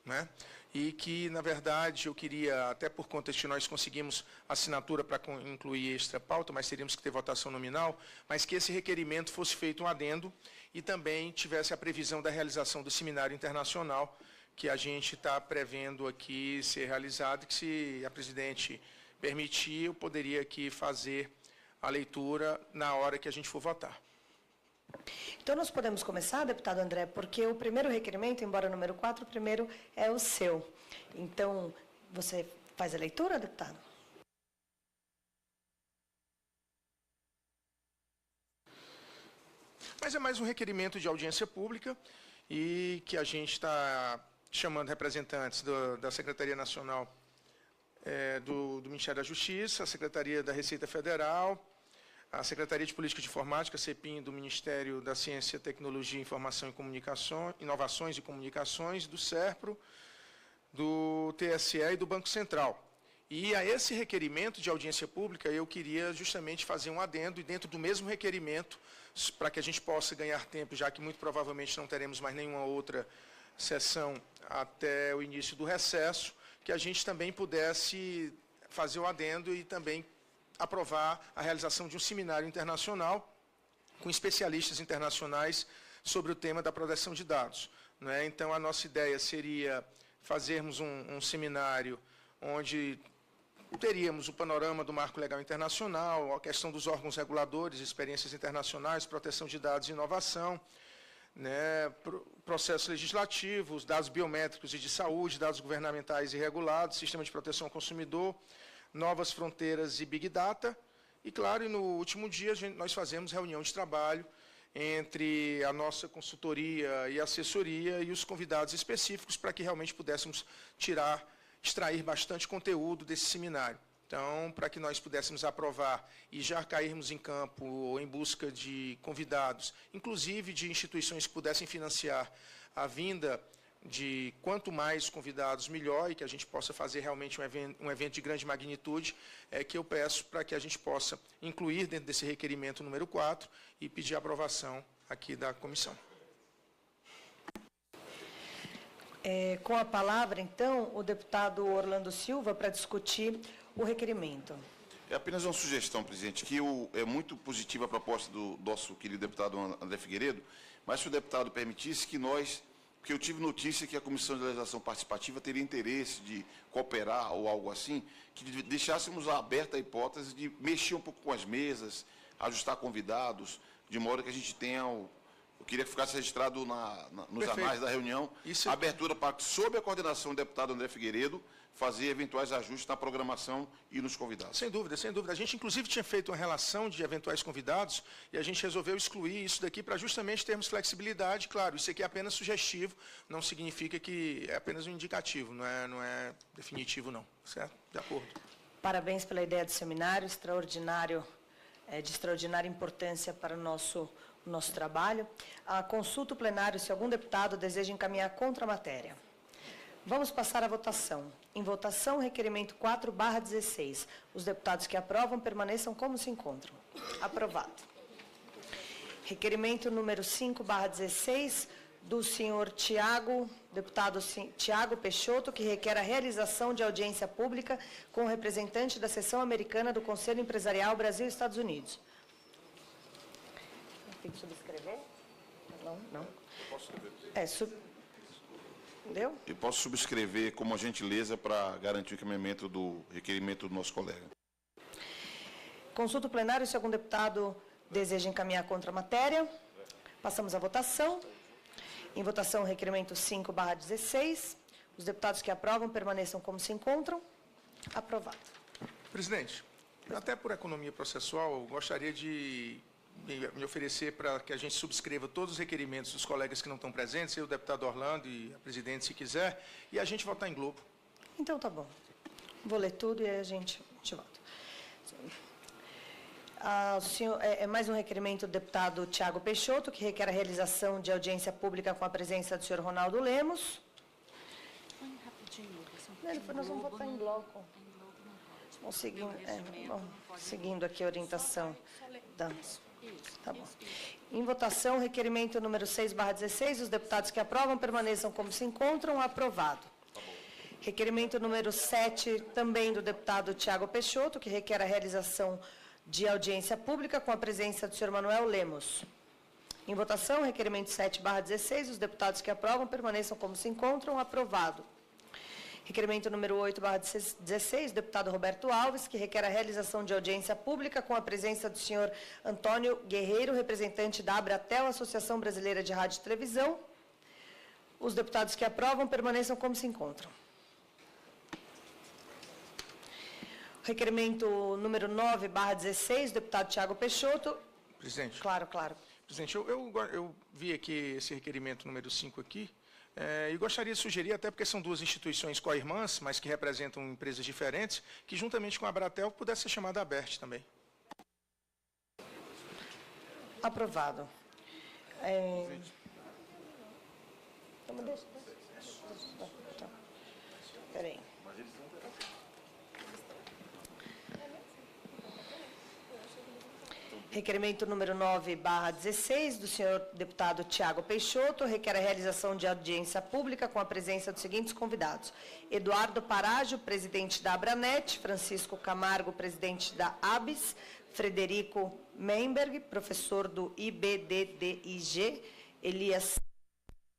né? E que, na verdade, eu queria, até por conta de que nós conseguimos assinatura para incluir extra pauta, mas teríamos que ter votação nominal, mas que esse requerimento fosse feito um adendo e também tivesse a previsão da realização do seminário internacional que a gente está prevendo aqui ser realizado, que se a presidente permitir, eu poderia aqui fazer a leitura na hora que a gente for votar. Então, nós podemos começar, deputado André, porque o primeiro requerimento, embora o número 4, o primeiro é o seu. Então, você faz a leitura, deputado? Mas é mais um requerimento de audiência pública e que a gente está chamando representantes da Secretaria Nacional do Ministério da Justiça, a Secretaria da Receita Federal, a Secretaria de Política de Informática, CEPIM, do Ministério da Ciência, Tecnologia, Informação e Comunicações, Inovações e Comunicações, do SERPRO, do TSE e do Banco Central. E a esse requerimento de audiência pública, eu queria justamente fazer um adendo, e dentro do mesmo requerimento, para que a gente possa ganhar tempo, já que muito provavelmente não teremos mais nenhuma outra sessão até o início do recesso, que a gente também pudesse fazer o adendo e também aprovar a realização de um seminário internacional com especialistas internacionais sobre o tema da proteção de dados, né? Então, a nossa ideia seria fazermos um seminário onde teríamos o panorama do marco legal internacional, a questão dos órgãos reguladores, experiências internacionais, proteção de dados e inovação, né, processos legislativos, dados biométricos e de saúde, dados governamentais e regulados, sistema de proteção ao consumidor, novas fronteiras e Big Data. E, claro, no último dia nós fazemos reunião de trabalho entre a nossa consultoria e assessoria e os convidados específicos para que realmente pudéssemos tirar extrair bastante conteúdo desse seminário. Então, para que nós pudéssemos aprovar e já cairmos em campo ou em busca de convidados, inclusive de instituições que pudessem financiar a vinda de quanto mais convidados, melhor, e que a gente possa fazer realmente um evento de grande magnitude, é que eu peço para que a gente possa incluir dentro desse requerimento número 4 e pedir a aprovação aqui da comissão. Com a palavra, então, o deputado Orlando Silva para discutir o requerimento. É apenas uma sugestão, presidente, que é muito positiva a proposta do nosso querido deputado André Figueiredo, mas se o deputado permitisse que nós, porque eu tive notícia que a Comissão de Legislação Participativa teria interesse de cooperar ou algo assim, que deixássemos aberta a hipótese de mexer um pouco com as mesas, ajustar convidados, de modo que a gente tenha, eu queria que ficasse registrado nos anais da reunião, a abertura para, sob a coordenação do deputado André Figueiredo, fazer eventuais ajustes na programação e nos convidados. Sem dúvida, sem dúvida. A gente, inclusive, tinha feito uma relação de eventuais convidados e a gente resolveu excluir isso daqui para justamente termos flexibilidade. Claro, isso aqui é apenas sugestivo, não significa que é apenas um indicativo, não é definitivo, não. Certo? De acordo. Parabéns pela ideia do seminário, extraordinário, de extraordinária importância para o nosso trabalho. A consulta plenário, se algum deputado deseja encaminhar contra a matéria. Vamos passar à votação. Em votação, requerimento 4/16. Os deputados que aprovam permaneçam como se encontram. Aprovado. Requerimento número 5/16, do senhor deputado Tiago Peixoto, que requer a realização de audiência pública com o representante da seção americana do Conselho Empresarial Brasil e Estados Unidos. Tem que subscrever? Não. Eu posso escrever. Entendeu? Eu posso subscrever como uma gentileza para garantir o encaminhamento do requerimento do nosso colega. Consulta o plenário se algum deputado deseja encaminhar contra a matéria. Passamos à votação. Em votação, o requerimento 5/16. Os deputados que aprovam permaneçam como se encontram. Aprovado. Presidente, até por economia processual, eu gostaria de me oferecer para que a gente subscreva todos os requerimentos dos colegas que não estão presentes, eu, o deputado Orlando e a presidente, se quiser, e a gente votar em globo. Então, tá bom. Vou ler tudo e aí a gente vota. Mais um requerimento do deputado Tiago Peixoto, que requer a realização de audiência pública com a presença do senhor Ronaldo Lemos. Nós vamos votar em bloco. Seguindo aqui a orientação da... Tá bom. Em votação, requerimento número 6/16, os deputados que aprovam permaneçam como se encontram. Aprovado. Requerimento número 7, também do deputado Tiago Peixoto, que requer a realização de audiência pública com a presença do senhor Manuel Lemos. Em votação, requerimento 7/16, os deputados que aprovam permaneçam como se encontram. Aprovado. Requerimento número 8/16, deputado Roberto Alves, que requer a realização de audiência pública com a presença do senhor Antônio Guerreiro, representante da Abratel, Associação Brasileira de Rádio e Televisão. Os deputados que aprovam permaneçam como se encontram. Requerimento número 9/16, deputado Tiago Peixoto. Presidente. Claro. Presidente, eu vi aqui esse requerimento número 5 aqui, e gostaria de sugerir, até porque são duas instituições co-irmãs, mas que representam empresas diferentes, que juntamente com a Abratel pudesse ser chamada ABERT também. Aprovado. Espera aí. Requerimento número 9/16, do senhor deputado Tiago Peixoto, requer a realização de audiência pública com a presença dos seguintes convidados: Eduardo Parágio, presidente da Abranet; Francisco Camargo, presidente da ABS; Frederico Memberg, professor do IBDDIG; Elias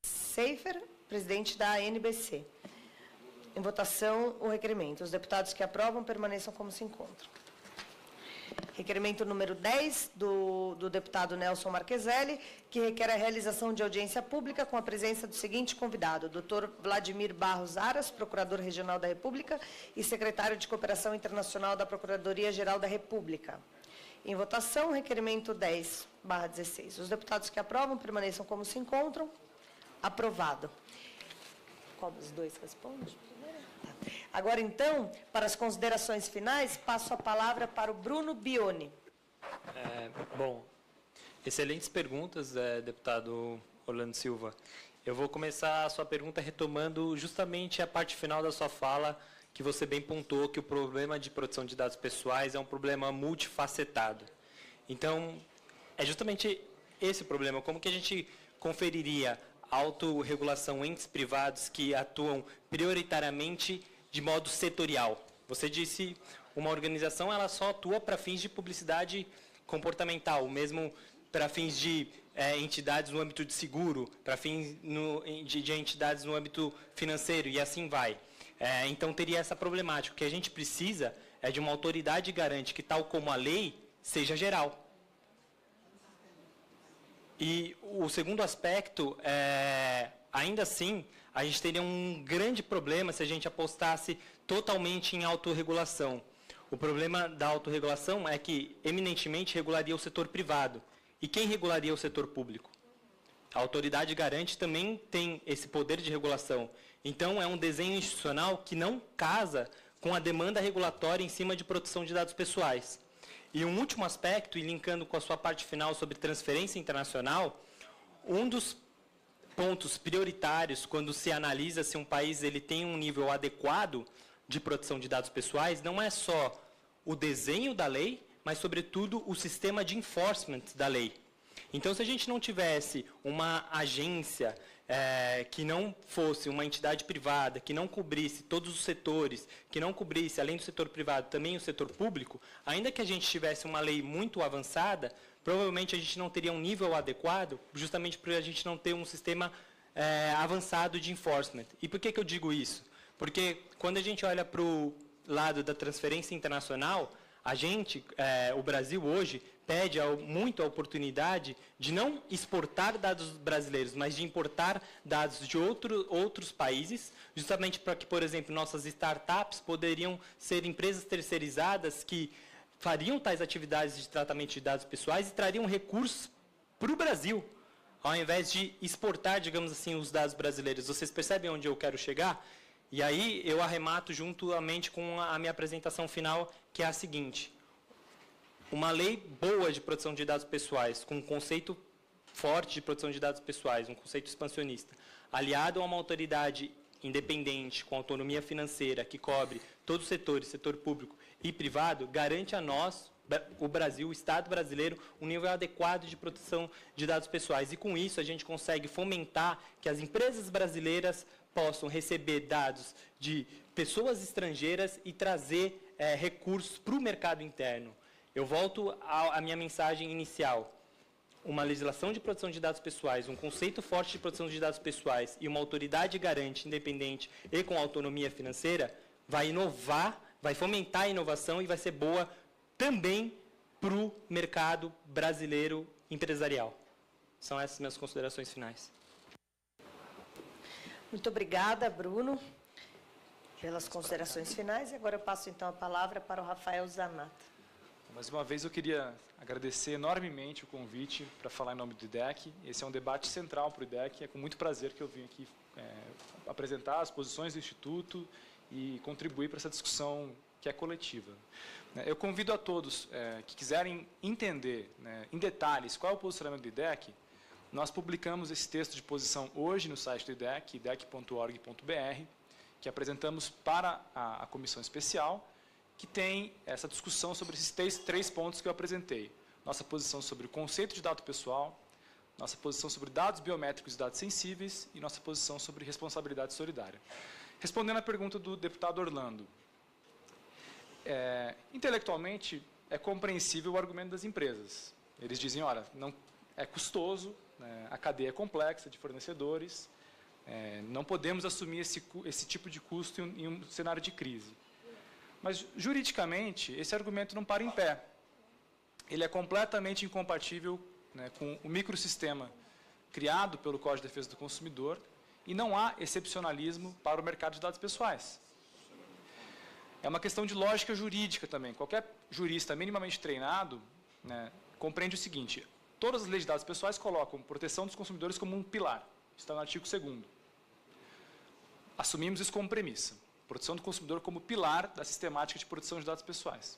Seifer, presidente da ANBC. Em votação, o requerimento. Os deputados que aprovam permaneçam como se encontram. Requerimento número 10, do deputado Nelson Marqueselli, que requer a realização de audiência pública com a presença do seguinte convidado: Dr. Vladimir Barros Aras, Procurador Regional da República e Secretário de Cooperação Internacional da Procuradoria-Geral da República. Em votação, requerimento 10/16. Os deputados que aprovam permaneçam como se encontram. Aprovado. Qual dos dois responde? Agora, então, para as considerações finais, passo a palavra para o Bruno Bioni. Bom, excelentes perguntas, deputado Orlando Silva. Eu vou começar a sua pergunta retomando justamente a parte final da sua fala, que você bem pontuou que o problema de proteção de dados pessoais é um problema multifacetado. Então, é justamente esse o problema. Como que a gente conferiria autorregulação em entes privados que atuam prioritariamente de modo setorial? Você disse, uma organização ela só atua para fins de publicidade comportamental, mesmo para fins de entidades no âmbito de seguro, para fins de entidades no âmbito financeiro, e assim vai. Então, teria essa problemática. O que a gente precisa é de uma autoridade que garante que, tal como a lei, seja geral. E o segundo aspecto, ainda assim, a gente teria um grande problema se a gente apostasse totalmente em autorregulação. O problema da autorregulação é que, eminentemente, regularia o setor privado. E quem regularia o setor público? A autoridade garante também tem esse poder de regulação. Então, é um desenho institucional que não casa com a demanda regulatória em cima de proteção de dados pessoais. E um último aspecto, e linkando com a sua parte final sobre transferência internacional, um dos pontos prioritários quando se analisa se um país ele tem um nível adequado de proteção de dados pessoais, não é só o desenho da lei, mas, sobretudo, o sistema de enforcement da lei. Então, se a gente não tivesse uma agência que não fosse uma entidade privada, que não cobrisse todos os setores, que não cobrisse, além do setor privado, também o setor público, ainda que a gente tivesse uma lei muito avançada, provavelmente a gente não teria um nível adequado, justamente por a gente não ter um sistema avançado de enforcement. E por que eu digo isso? Porque quando a gente olha para o lado da transferência internacional, o Brasil hoje pede muito a oportunidade de não exportar dados brasileiros, mas de importar dados de outros países, justamente para que, por exemplo, nossas startups poderiam ser empresas terceirizadas que fariam tais atividades de tratamento de dados pessoais e trariam recursos para o Brasil, ao invés de exportar, digamos assim, os dados brasileiros. Vocês percebem onde eu quero chegar? E aí eu arremato juntamente com a minha apresentação final, que é a seguinte: uma lei boa de proteção de dados pessoais, com um conceito forte de proteção de dados pessoais, um conceito expansionista, aliado a uma autoridade independente, com autonomia financeira, que cobre todos os setores, setor público e privado, garante a nós, o Brasil, o Estado brasileiro, um nível adequado de proteção de dados pessoais. E com isso a gente consegue fomentar que as empresas brasileiras possam receber dados de pessoas estrangeiras e trazer recursos para o mercado interno. Eu volto à minha mensagem inicial. Uma legislação de proteção de dados pessoais, um conceito forte de proteção de dados pessoais e uma autoridade garante, independente e com autonomia financeira, vai inovar, vai fomentar a inovação e vai ser boa também para o mercado brasileiro empresarial. São essas minhas considerações finais. Muito obrigada, Bruno, pelas considerações finais. E agora eu passo, então, a palavra para o Rafael Zanata. Mais uma vez, eu queria agradecer enormemente o convite para falar em nome do IDEC. Esse é um debate central para o IDEC. É com muito prazer que eu vim aqui apresentar as posições do Instituto e contribuir para essa discussão que é coletiva. Eu convido a todos que quiserem entender em detalhes qual é o posicionamento do IDEC. Nós publicamos esse texto de posição hoje no site do IDEC, idec.org.br, que apresentamos para a comissão especial, que tem essa discussão sobre esses três pontos que eu apresentei. Nossa posição sobre o conceito de dado pessoal, nossa posição sobre dados biométricos e dados sensíveis e nossa posição sobre responsabilidade solidária. Respondendo à pergunta do deputado Orlando, intelectualmente é compreensível o argumento das empresas. Eles dizem, olha, não, é custoso, a cadeia é complexa de fornecedores, não podemos assumir esse tipo de custo em um cenário de crise. Mas, juridicamente, esse argumento não para em pé. Ele é completamente incompatível com o microsistema criado pelo Código de Defesa do Consumidor e não há excepcionalismo para o mercado de dados pessoais. É uma questão de lógica jurídica também. Qualquer jurista minimamente treinado compreende o seguinte: todas as leis de dados pessoais colocam proteção dos consumidores como um pilar. Está no artigo 2º. Assumimos isso como premissa. proteção do consumidor como pilar da sistemática de proteção de dados pessoais.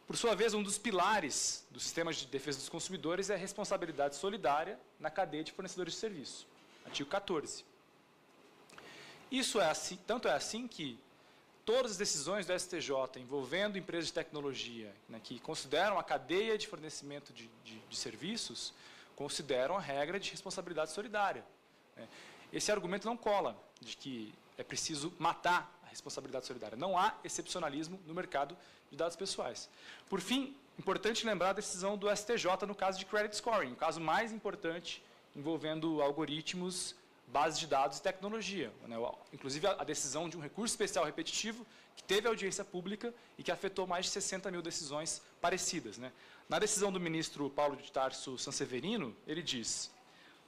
Por sua vez, um dos pilares do sistema de defesa dos consumidores é a responsabilidade solidária na cadeia de fornecedores de serviço, artigo 14. Isso é assim, tanto é assim que todas as decisões do STJ envolvendo empresas de tecnologia, né, que consideram a cadeia de fornecimento de serviços, consideram a regra de responsabilidade solidária. Né. Esse argumento não cola, de que é preciso matar a responsabilidade solidária. Não há excepcionalismo no mercado de dados pessoais. Por fim, importante lembrar a decisão do STJ no caso de credit scoring, o caso mais importante envolvendo algoritmos, bases de dados e tecnologia. Né? Inclusive, a decisão de um recurso especial repetitivo que teve audiência pública e que afetou mais de 60 mil decisões parecidas. Né? Na decisão do ministro Paulo de Tarso Sanseverino, ele diz: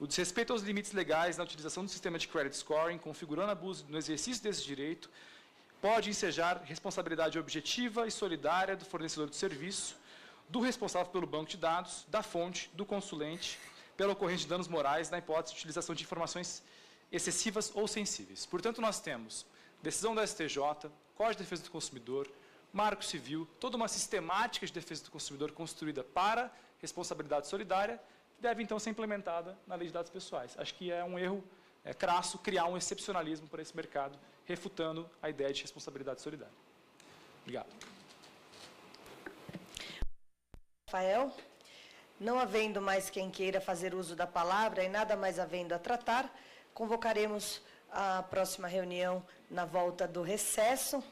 o desrespeito aos limites legais na utilização do sistema de credit scoring, configurando abuso no exercício desse direito, pode ensejar responsabilidade objetiva e solidária do fornecedor de serviço, do responsável pelo banco de dados, da fonte, do consulente, pela ocorrência de danos morais na hipótese de utilização de informações excessivas ou sensíveis. Portanto, nós temos decisão da STJ, Código de Defesa do Consumidor, Marco Civil, toda uma sistemática de defesa do consumidor construída para responsabilidade solidária, que deve, então, ser implementada na Lei de Dados Pessoais. Acho que é um erro crasso criar um excepcionalismo para esse mercado, refutando a ideia de responsabilidade solidária. Obrigado. Rafael, não havendo mais quem queira fazer uso da palavra e nada mais havendo a tratar, convocaremos a próxima reunião na volta do recesso,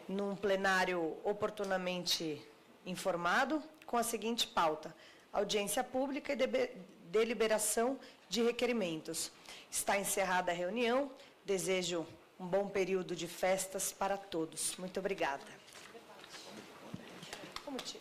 num plenário oportunamente informado, com a seguinte pauta: audiência pública e deliberação de requerimentos. Está encerrada a reunião. Desejo um bom período de festas para todos. Muito obrigada. Como te...